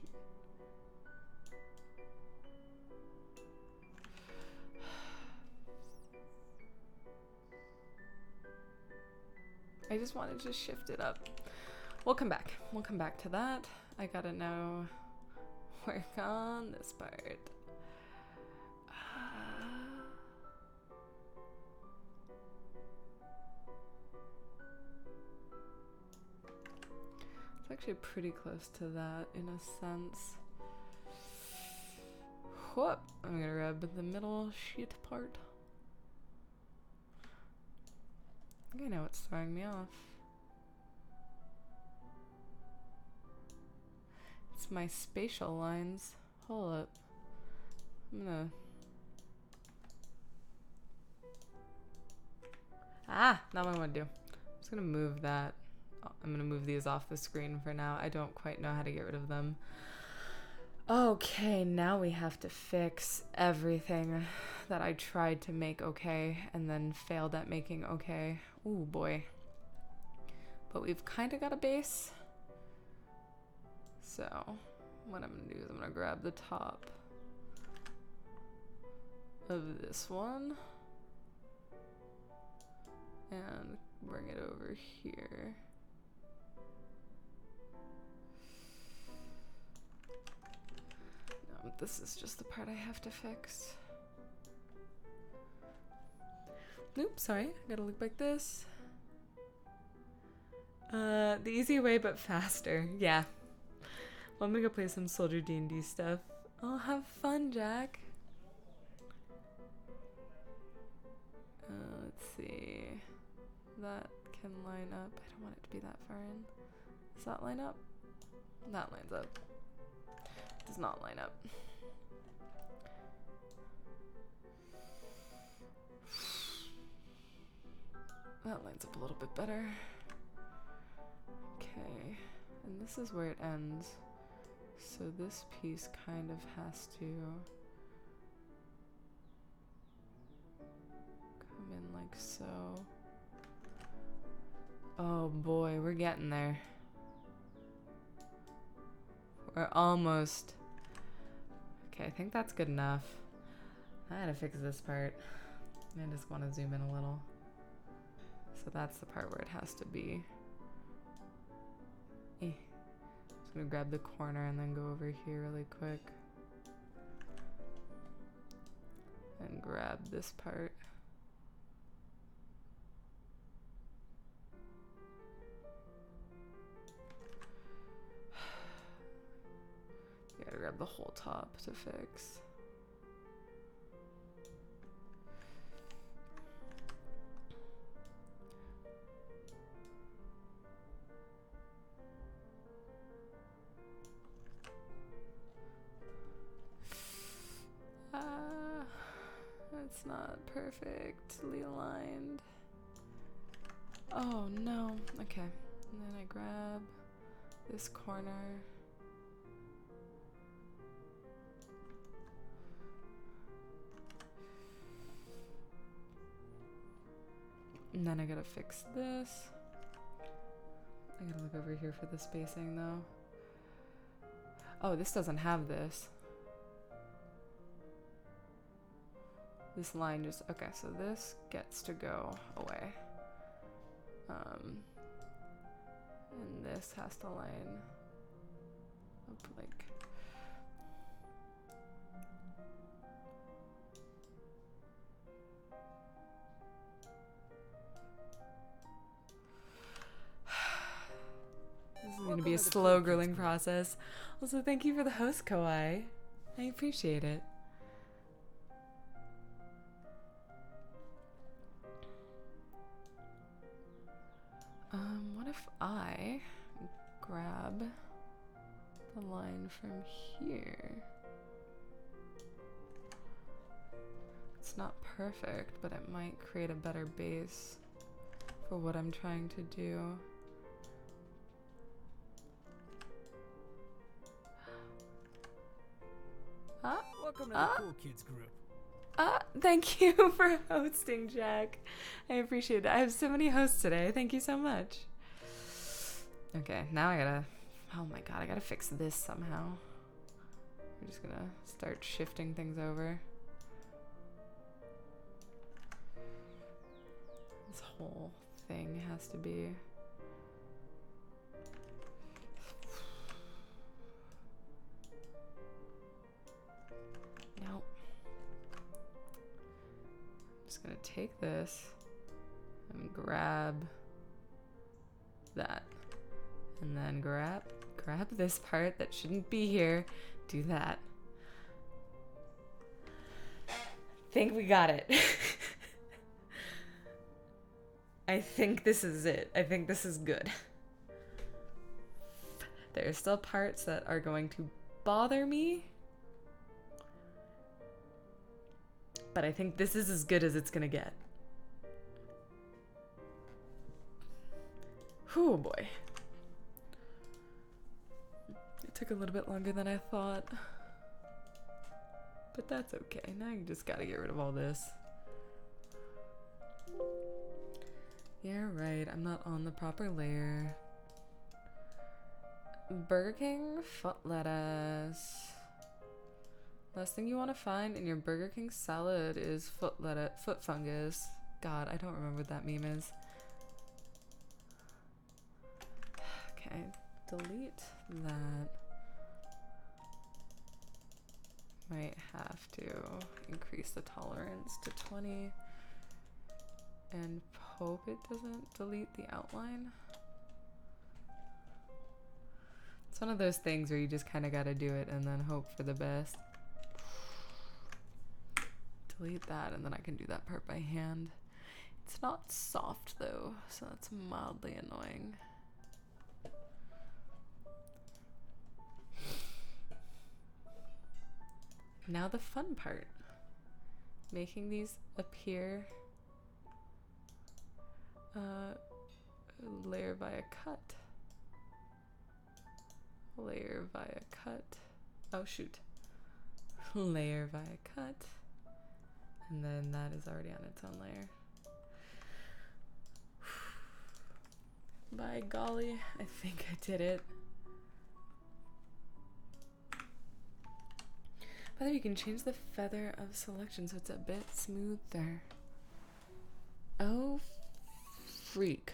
S1: I just wanted to shift it up. We'll come back. We'll come back to that. I gotta now work on this part. It's actually pretty close to that in a sense. Whoop! I'm gonna grab the middle sheet part. I think I know what's throwing me off. It's my spatial lines. Hold up. I'm gonna... Not what I want to do. I'm just gonna move that. I'm gonna move these off the screen for now. I don't quite know how to get rid of them. Okay, now we have to fix everything that I tried to make okay and then failed at making okay. Ooh boy. But we've kind of got a base. So what I'm gonna do is I'm gonna grab the top of this one and bring it over here. No, this is just the part I have to fix. Oops, sorry, I gotta look like this. The easy way but faster, yeah. Well, I'm gonna go play some Soldier D&D stuff. Oh, have fun, Jack. Let's see. That can line up. I don't want it to be that far in. Does that line up? That lines up. Does not line up. That lines up a little bit better. Okay, and this is where it ends. So this piece kind of has to come in like so. Oh boy, we're getting there. We're almost. Okay, I think that's good enough. I gotta fix this part. I just want to zoom in a little. So that's the part where it has to be. Just gonna grab the corner and then go over here really quick. And grab this part. You gotta grab the whole top to fix. It's not perfectly aligned. Oh no. Okay. And then I grab this corner. And then I gotta fix this. I gotta look over here for the spacing though. Oh, this doesn't have this. This line just, okay, so this gets to go away. And this has to line up like. This is going to be a slow grilling process. Also, thank you for the host, Kawai. I appreciate it. What if I grab the line from here? It's not perfect, but it might create a better base for what I'm trying to do.
S2: Welcome to the Cool Kids group.
S1: Thank you for hosting, Jack. I appreciate it. I have so many hosts today. Thank you so much. Okay, now I gotta, oh my god, I gotta fix this somehow. I'm just gonna start shifting things over. This whole thing has to be. Nope. I'm just gonna take this and grab that. And then grab this part that shouldn't be here. Do that. Think we got it. I think this is it. I think this is good. There are still parts that are going to bother me. But I think this is as good as it's gonna get. Oh boy. It took a little bit longer than I thought. But that's okay. Now you just gotta get rid of all this. Yeah, right. I'm not on the proper layer. Burger King foot lettuce. Last thing you want to find in your Burger King salad is foot fungus. God, I don't remember what that meme is. Okay, delete that. Might have to increase the tolerance to 20 and hope it doesn't delete the outline. It's one of those things where you just kind of got to do it and then hope for the best. Delete that and then I can do that part by hand. It's not soft though, so that's mildly annoying. Now the fun part. Making these appear Layer via cut. Layer via cut. Oh shoot. Layer via cut. And then that is already on its own layer. By golly, I think I did it. By the way, you can change the feather of selection so it's a bit smoother. Oh, freak.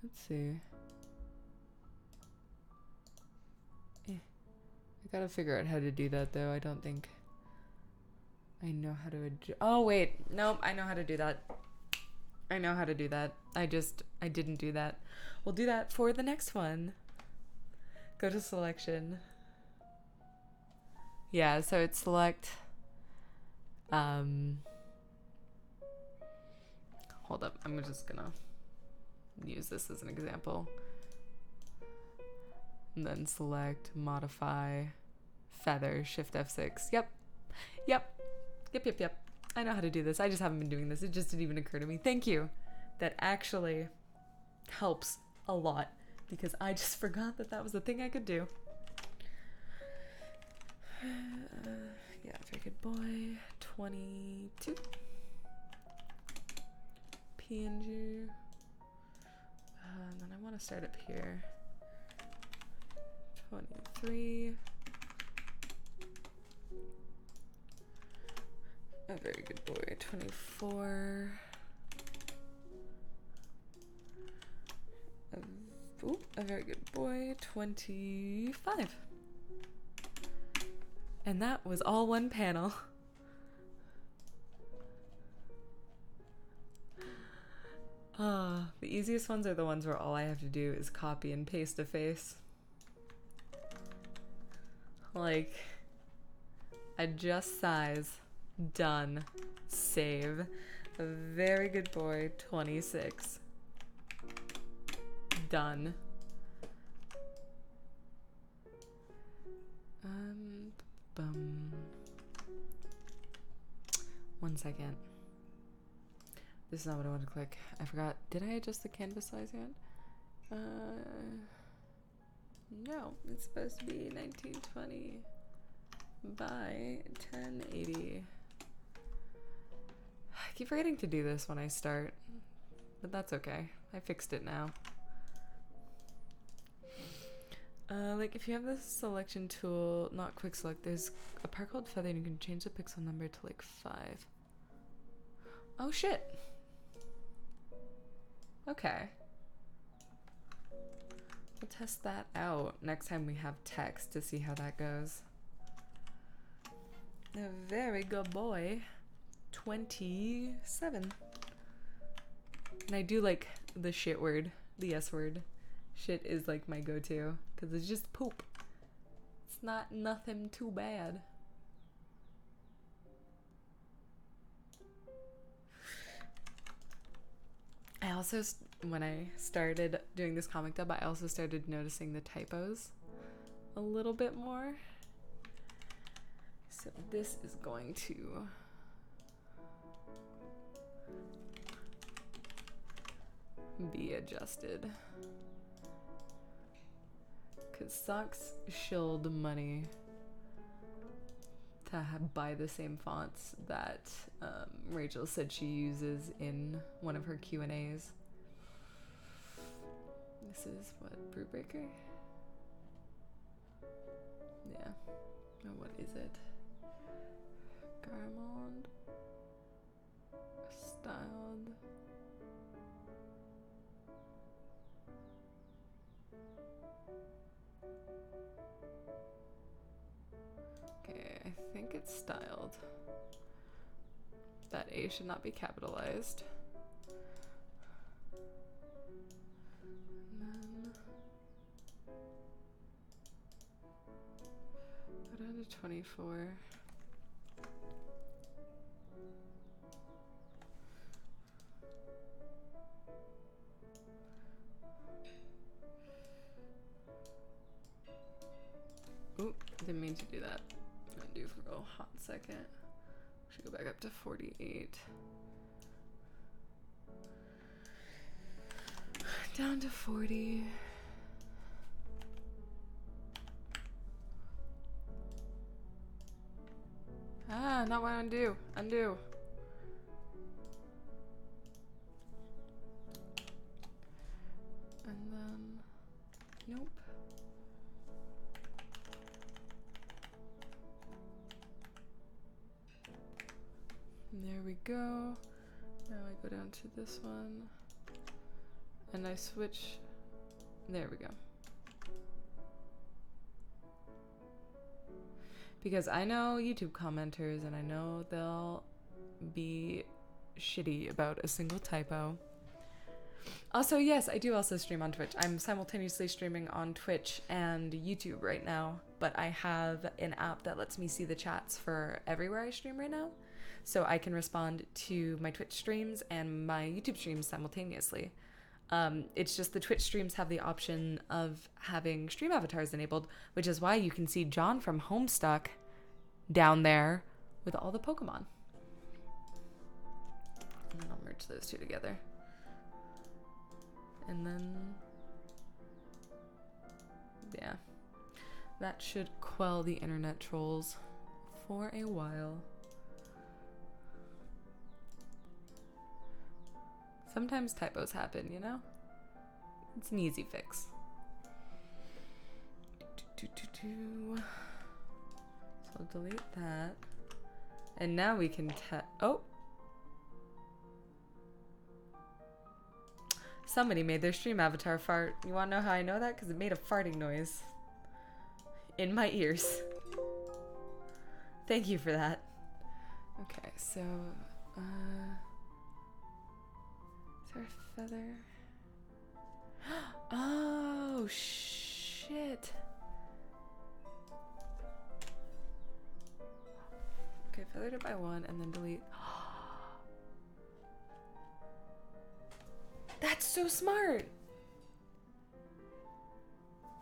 S1: Let's see. I gotta figure out how to do that though. I don't think I know how to adjust. Oh wait, nope, I know how to do that. I know how to do that. I didn't do that. We'll do that for the next one. Go to selection. Yeah, so it's select. Hold up, I'm just gonna use this as an example. And then select, modify, feather, shift F6. Yep. I know how to do this. I just haven't been doing this. It just didn't even occur to me. Thank you. That actually helps a lot because I just forgot that that was the thing I could do. Yeah, very good boy. 22. PNG. And then I want to start up here. 23. A very good boy. 24. A very good boy. 25. And that was all one panel. The easiest ones are the ones where all I have to do is copy and paste a face. Like, adjust size, done, save. A very good boy, 26. Done. One second. This is not what I want to click. I forgot. Did I adjust the canvas size yet? No. It's supposed to be 1920 by 1080. I keep forgetting to do this when I start, but that's okay. I fixed it now. Like if you have the selection tool, not quick select, there's a part called feather and you can change the pixel number to like 5. Oh shit. Okay. We'll test that out next time we have text to see how that goes. A very good boy. 27. And I do like the shit word, the S word. Shit is like my go-to because it's just poop. It's not nothing too bad. I also, when I started doing this comic dub, I also started noticing the typos a little bit more. So this is going to be adjusted. Cause Socks shilled money to buy the same fonts that Rachel said she uses in one of her Q&As. This is what, Brewbreaker? Yeah. Oh, what is it? Garamond. Styled. Okay, I think it's styled. That A should not be capitalized. And then go down to 24. Oop, didn't mean to do that. Undo for a hot second. Should go back up to 48. Down to 40. Ah, not what I undo. Undo. And then, nope. And there we go. Now I go down to this one. And I switch. There we go. Because I know YouTube commenters and I know they'll be shitty about a single typo. Also, yes, I do also stream on Twitch. I'm simultaneously streaming on Twitch and YouTube right now, but I have an app that lets me see the chats for everywhere I stream right now. So I can respond to my Twitch streams and my YouTube streams simultaneously. It's just the Twitch streams have the option of having stream avatars enabled, which is why you can see John from Homestuck down there with all the Pokemon. And then I'll merge those two together. And then, yeah, that should quell the internet trolls for a while. Sometimes typos happen, you know? It's an easy fix. So I'll delete that. And now we can oh! Somebody made their stream avatar fart. You wanna know how I know that? Because it made a farting noise. In my ears. Thank you for that. Okay, so, is there a feather? Oh, shit. Okay, feathered it by one and then delete. That's so smart.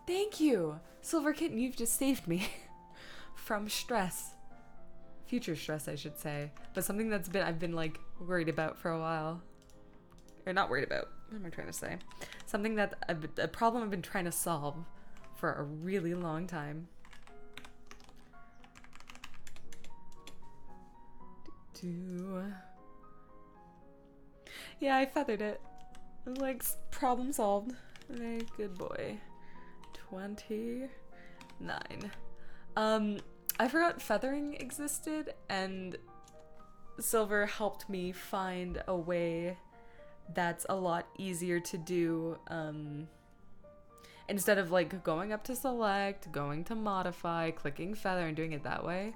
S1: Thank you. Silver Kitten, you've just saved me from stress. Future stress, I should say. But something I've been like worried about for a while. Or not worried about. What am I trying to say? Something that a problem I've been trying to solve for a really long time. Yeah, I feathered it. I was like, problem solved. Very good boy. 29. I forgot feathering existed, and Silver helped me find a way that's a lot easier to do, instead of like going up to select, going to modify, clicking feather and doing it that way.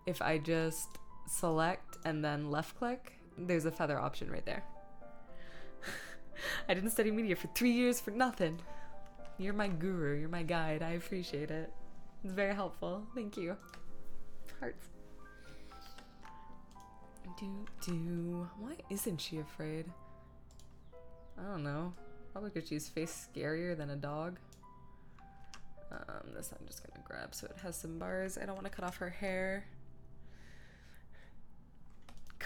S1: If I just select and then left click, there's a feather option right there. I didn't study media for 3 years for nothing. You're my guru, you're my guide. I appreciate it. It's very helpful. Thank you. Hearts. Why isn't she afraid? I don't know. Probably because she's face scarier than a dog. This I'm just gonna grab so it has some bars. I don't want to cut off her hair.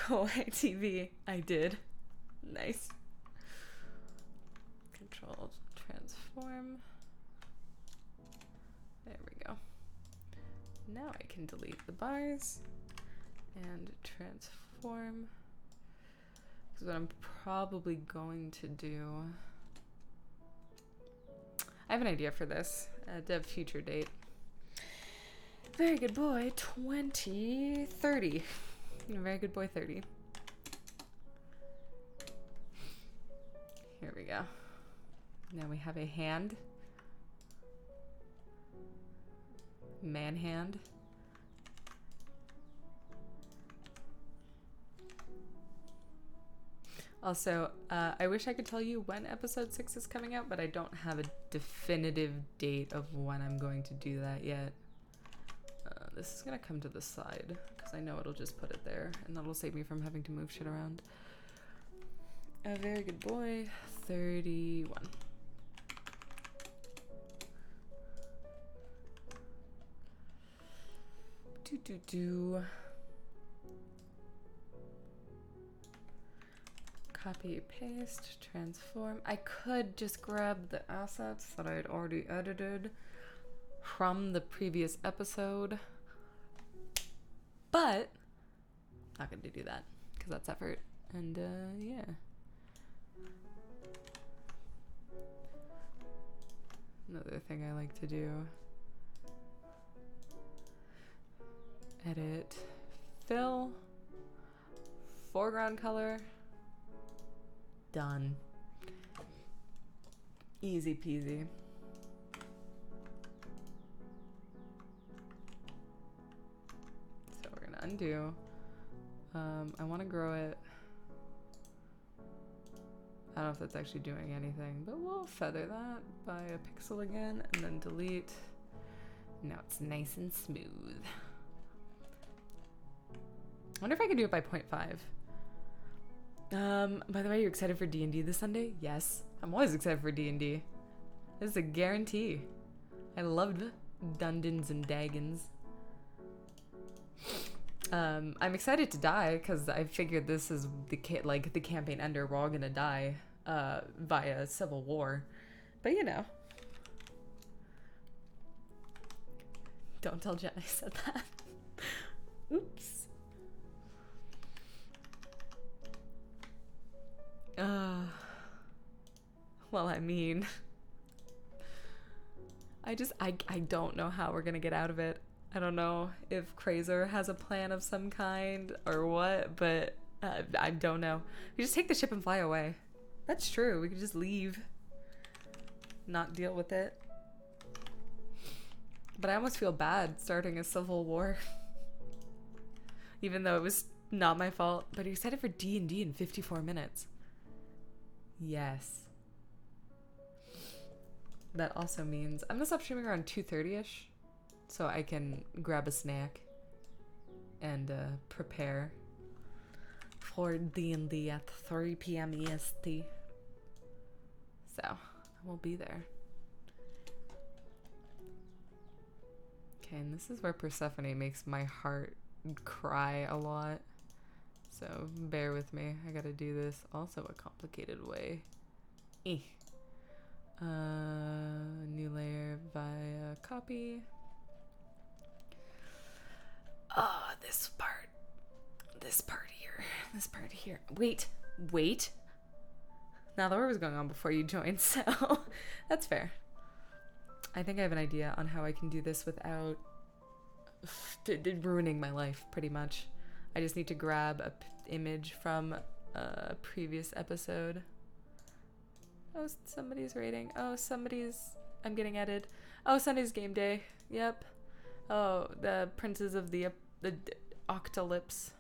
S1: Go TV. I did. Nice. Control transform. There we go. Now I can delete the bars and transform. Because what I'm probably going to do, I have an idea for this. Dev future date. Very good boy, 2030. Very good boy, 30. Here we go. Now we have a hand. Man hand. Also, I wish I could tell you when episode 6 is coming out, but I don't have a definitive date of when I'm going to do that yet. This is gonna come to the side, because I know it'll just put it there, and that'll save me from having to move shit around. A very good boy, 31. Copy, paste, transform. I could just grab the assets that I had already edited from the previous episode, but not going to do that because that's effort. And yeah. Another thing I like to do. Edit, fill, foreground color. Done. Easy peasy. So we're gonna undo. I want to grow it. I don't know if that's actually doing anything, but we'll feather that by a pixel again and then delete. Now it's nice and smooth. I wonder if I could do it by 0.5. By the way, you excited for D&D this Sunday? Yes. I'm always excited for D&D. This is a guarantee. I loved Dungeons and Dragons. I'm excited to die because I figured this is the campaign ender. We're all gonna die via civil war, but you know, don't tell Jen I said that. Oops. Well, I mean, I don't know how we're gonna get out of it. I don't know if Krazer has a plan of some kind or what, but I don't know. We just take the ship and fly away. That's true. We could just leave. Not deal with it. But I almost feel bad starting a civil war. Even though it was not my fault. But you excited for D&D in 54 minutes. Yes. That also means I'm gonna stop streaming around 2:30ish. So I can grab a snack and prepare for D&D at 3 p.m. EST. So I will be there. Okay, and this is where Persephone makes my heart cry a lot. So bear with me. I gotta do this also a complicated way. New layer via copy. This part here. Wait. Now the word was going on before you joined, so that's fair. I think I have an idea on how I can do this without ruining my life, pretty much. I just need to grab a image from a previous episode. Oh, somebody's rating. Oh, I'm getting edited. Oh, Sunday's game day. Yep. Oh, the princes of the Octolypse.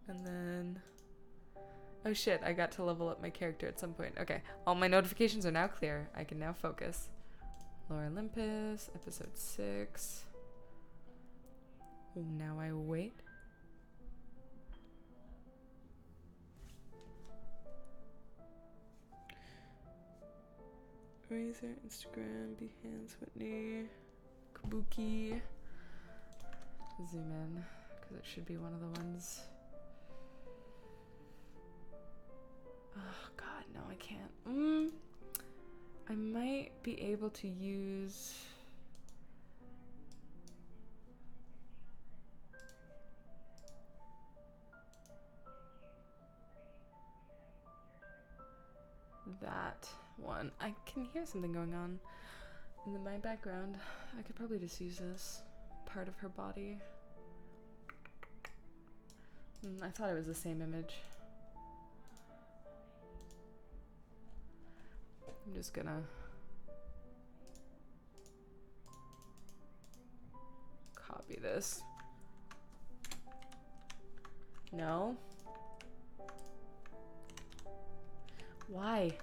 S1: And then... Oh shit, I got to level up my character at some point. Okay, all my notifications are now clear. I can now focus. Lore Olympus, episode 6. Now I wait. Razer, Instagram, Behance, Whitney, Kabuki. Zoom in, because it should be one of the ones. Oh god, no I can't. I might be able to use... that one. I can hear something going on in my background. I could probably just use this part of her body. I thought it was the same image. I'm just gonna copy this. No? Why?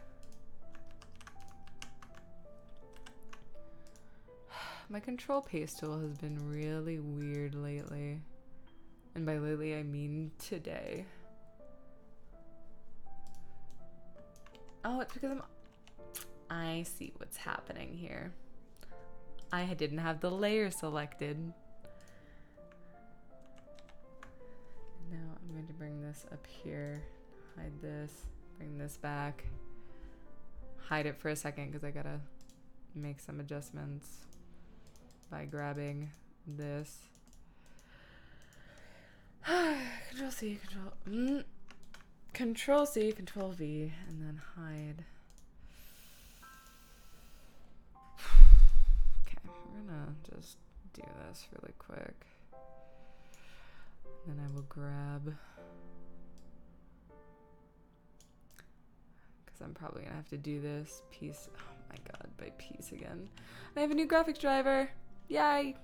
S1: My control paste tool has been really weird lately. And by lately, I mean today. Oh, it's because I see what's happening here. I didn't have the layer selected. Now I'm going to bring this up here. Hide this. Bring this back. Hide it for a second because I gotta make some adjustments by grabbing this. Control C, Control C, Control V, and then hide. Okay, we're gonna just do this really quick. Then I will grab, because I'm probably gonna have to do this piece. Oh my god, by piece again. I have a new graphics driver. Yay!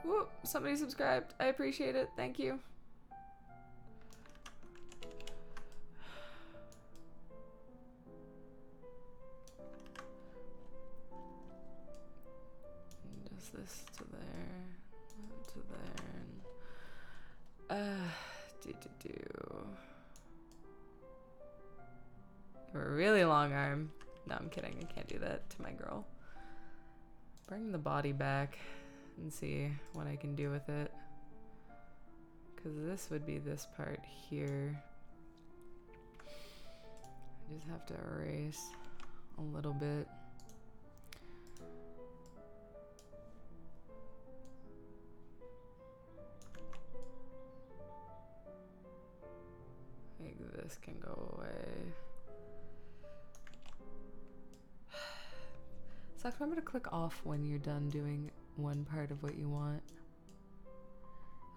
S1: Whoop, somebody subscribed. I appreciate it. Thank you. Just this to there, to there, and a really long arm. No, I'm kidding. I can't do that to my girl. Bring the body back and see what I can do with it. Because this would be this part here. I just have to erase a little bit. Like this can go away. So remember to click off when you're done doing one part of what you want.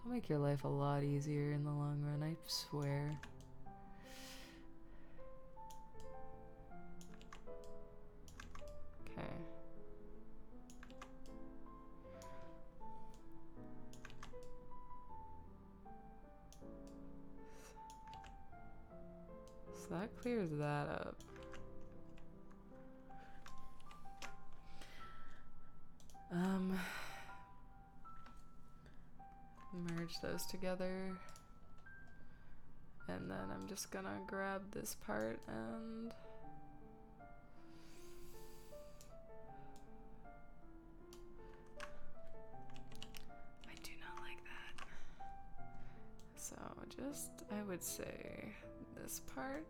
S1: It'll make your life a lot easier in the long run, I swear. Okay. So that clears that up. Merge those together, and then I'm just gonna grab this part and I do not like that. So just, I would say this part.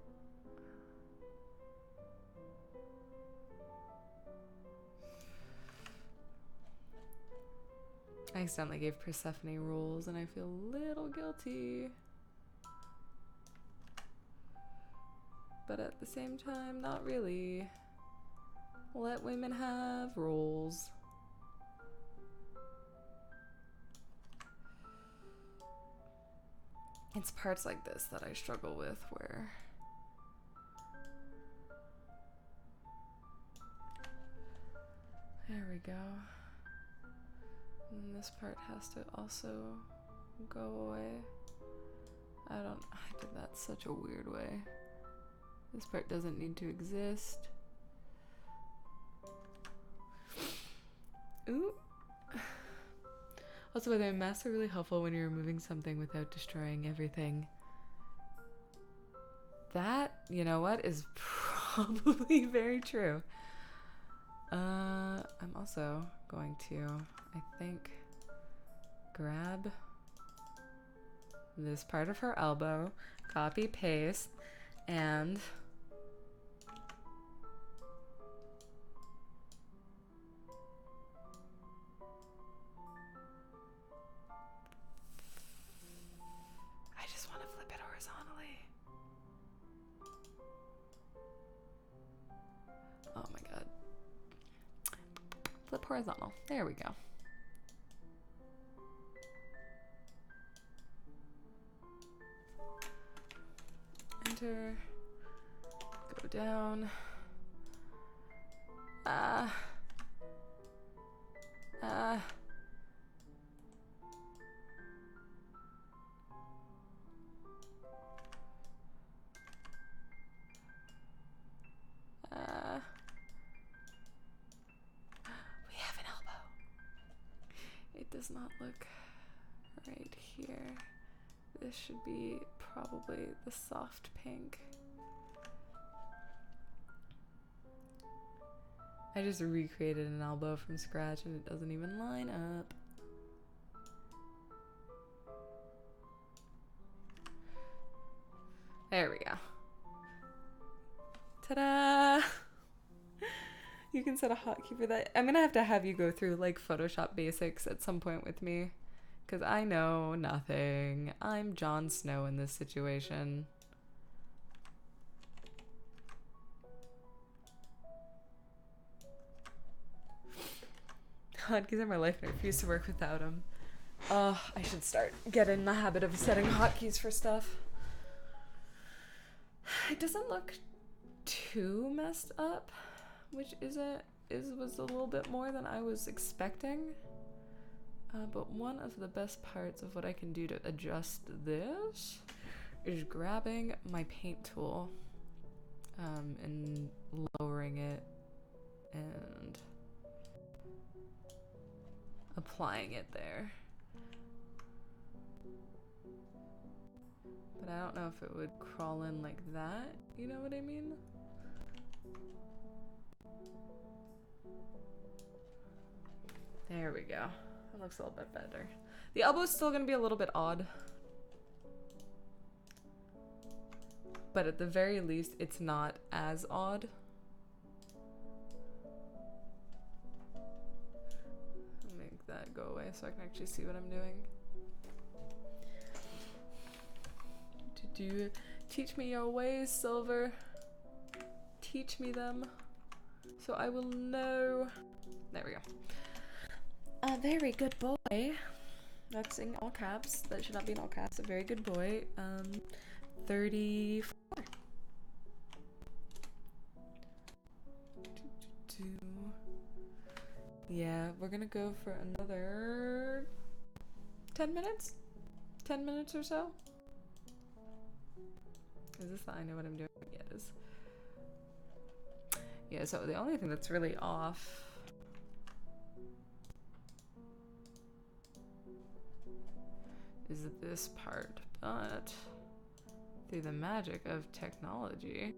S1: I accidentally gave Persephone rules and I feel a little guilty. But at the same time, not really. Let women have rules. It's parts like this that I struggle with where there we go. And this part has to also go away. I did that such a weird way. This part doesn't need to exist. Ooh. Also, by the way, masks are really helpful when you're removing something without destroying everything. That, you know what, is probably very true. I'm also going to, I think, grab this part of her elbow, copy, paste, and I just want to flip it horizontally. Oh my god. Flip horizontal. There we go. Enter. Go down. We have an elbow. It does not look right here. This should be probably the soft pink. I just recreated an elbow from scratch and it doesn't even line up. There we go. Ta-da! You can set a hotkey for that. I'm gonna have you go through like Photoshop basics at some point with me, because I know nothing. I'm Jon Snow in this situation. Hotkeys are my life and I refuse to work without them. I should start getting in the habit of setting hotkeys for stuff. It doesn't look too messed up, which was a little bit more than I was expecting. But one of the best parts of what I can do to adjust this is grabbing my paint tool and lowering it and applying it there. But I don't know if it would crawl in like that, you know what I mean? There we go. That looks a little bit better. The elbow's still gonna be a little bit odd. But at the very least, it's not as odd. I'll make that go away so I can actually see what I'm doing. Teach me your ways, Silver. Teach me them, so I will know. There we go. A very good boy. That's in all caps. That should not be in all caps. A very good boy. 34. Yeah, we're gonna go for another 10 minutes? 10 minutes or so? Is this the I know what I'm doing? Yeah, it is. Yeah, so the only thing that's really off is this part, but through the magic of technology,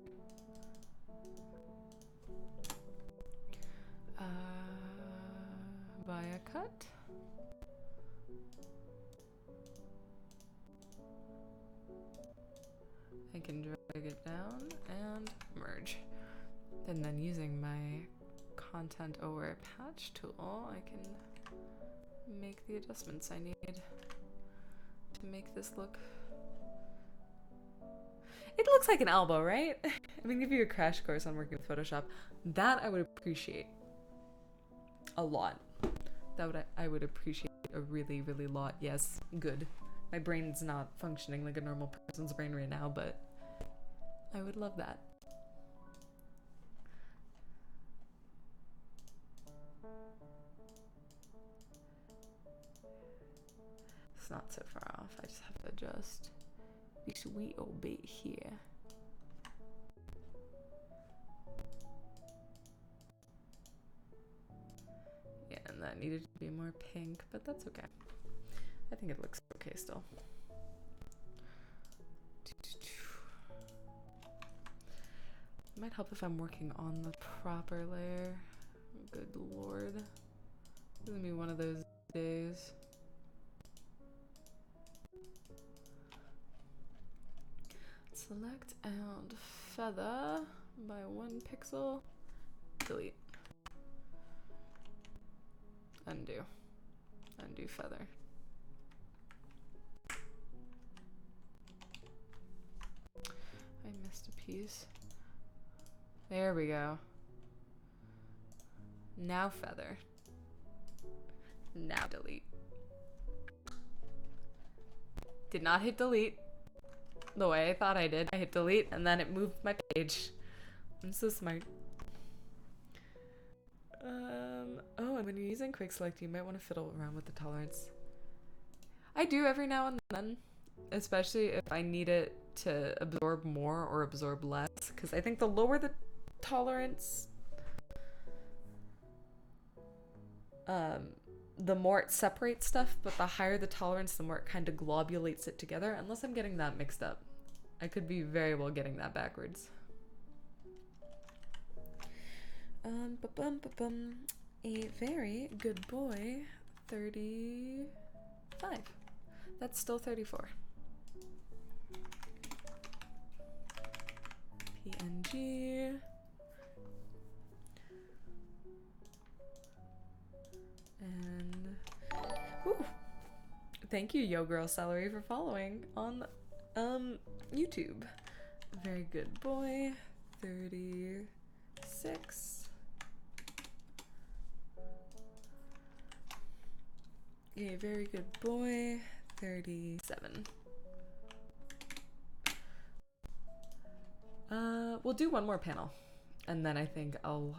S1: by a cut. I can drag it down and merge. And then using my content aware patch tool, I can make the adjustments I need to make this look. It looks like an elbow, right? I mean, give you a crash course on working with Photoshop. That I would appreciate a lot. I would appreciate a really, really lot. Yes, good. My brain's not functioning like a normal person's brain right now, but I would love that. It's not so far off. I just have to adjust this wee old bit here. Yeah, and that needed to be more pink, but that's okay. I think it looks okay still. It might help if I'm working on the proper layer. Good lord. This is gonna be one of those days. Select and feather by 1 pixel. Delete. Undo. Undo feather. I missed a piece. There we go. Now feather. Now delete. Did not hit delete the way I thought I did. I hit delete and then it moved my page. I'm so smart. Oh, and when you're using quick select, you might want to fiddle around with the tolerance. I do every now and then, especially if I need it to absorb more or absorb less, because I think the lower the tolerance, the more it separates stuff, but the higher the tolerance, the more it kind of globulates it together, unless I'm getting that mixed up. I could be very well getting that backwards. A very good boy, 35. That's still 34. PNG. And whew. Thank you, Yo Girl Celery, for following on YouTube. Very good boy, 36. A very good boy, 37. We'll do one more panel, and then I think I'll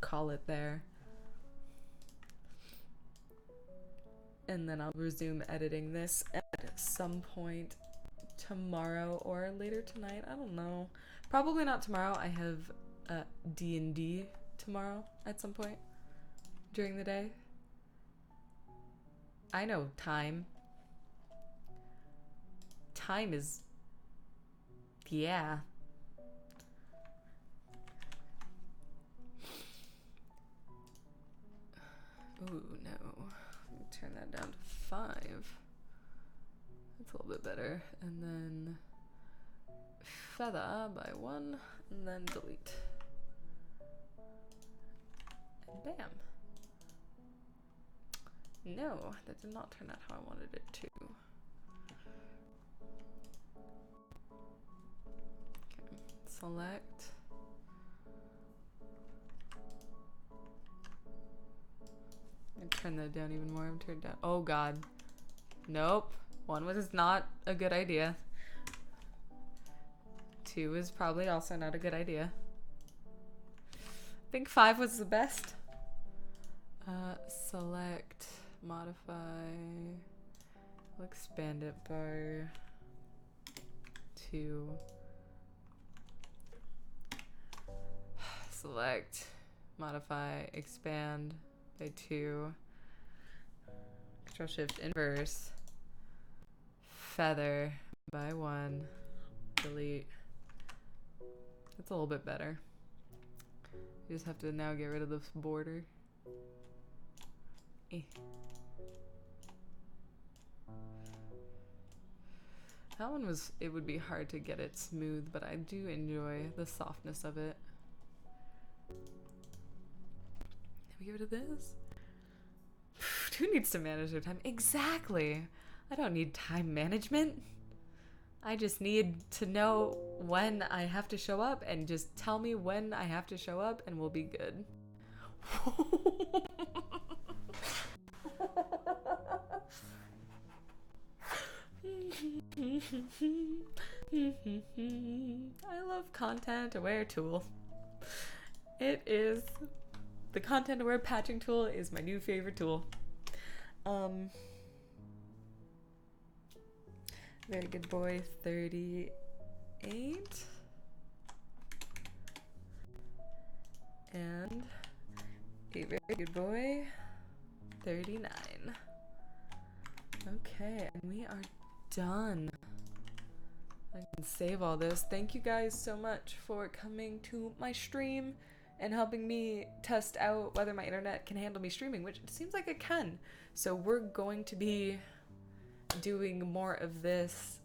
S1: call it there. And then I'll resume editing this at some point tomorrow or later tonight. I don't know. Probably not tomorrow. I have D&D tomorrow at some point during the day. I know time. Time is... yeah. Ooh, no. Let me turn that down to 5. That's a little bit better. And then feather by 1, and then delete. And bam. No, that did not turn out how I wanted it to. Okay, select. And turn that down even more. I'm turned down. Oh god. Nope. 1 was not a good idea. 2 is probably also not a good idea. I think 5 was the best. Select, modify, I'll expand it by 2. Select, modify, expand by 2. Control Shift inverse. Feather by 1. Delete. That's a little bit better. You just have to now get rid of this border. That one was, it would be hard to get it smooth, but I do enjoy the softness of it. Let me give it to this. Who needs to manage their time? Exactly. I don't need time management. I just need to know when I have to show up, and just tell me when I have to show up and we'll be good. I love content aware tool. It is the content aware patching tool is my new favorite tool. Very good boy, 38. And a very good boy, 39. Okay, and we are done. I can save all this. Thank you guys so much for coming to my stream and helping me test out whether my internet can handle me streaming, which it seems like it can. So we're going to be doing more of this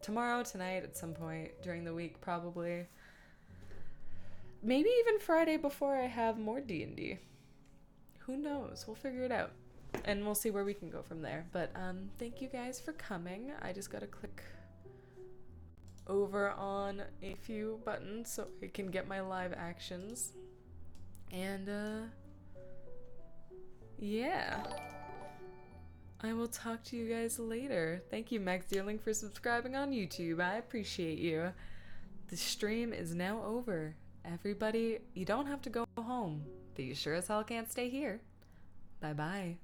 S1: tomorrow, tonight, at some point during the week, probably. Maybe even Friday before I have more D&D. Who knows? We'll figure it out. And we'll see where we can go from there. But thank you guys for coming. I just gotta click over on a few buttons so I can get my live actions. And yeah. I will talk to you guys later. Thank you, Max Deerling, for subscribing on YouTube. I appreciate you. The stream is now over. Everybody, you don't have to go home, but you sure as hell can't stay here. Bye-bye.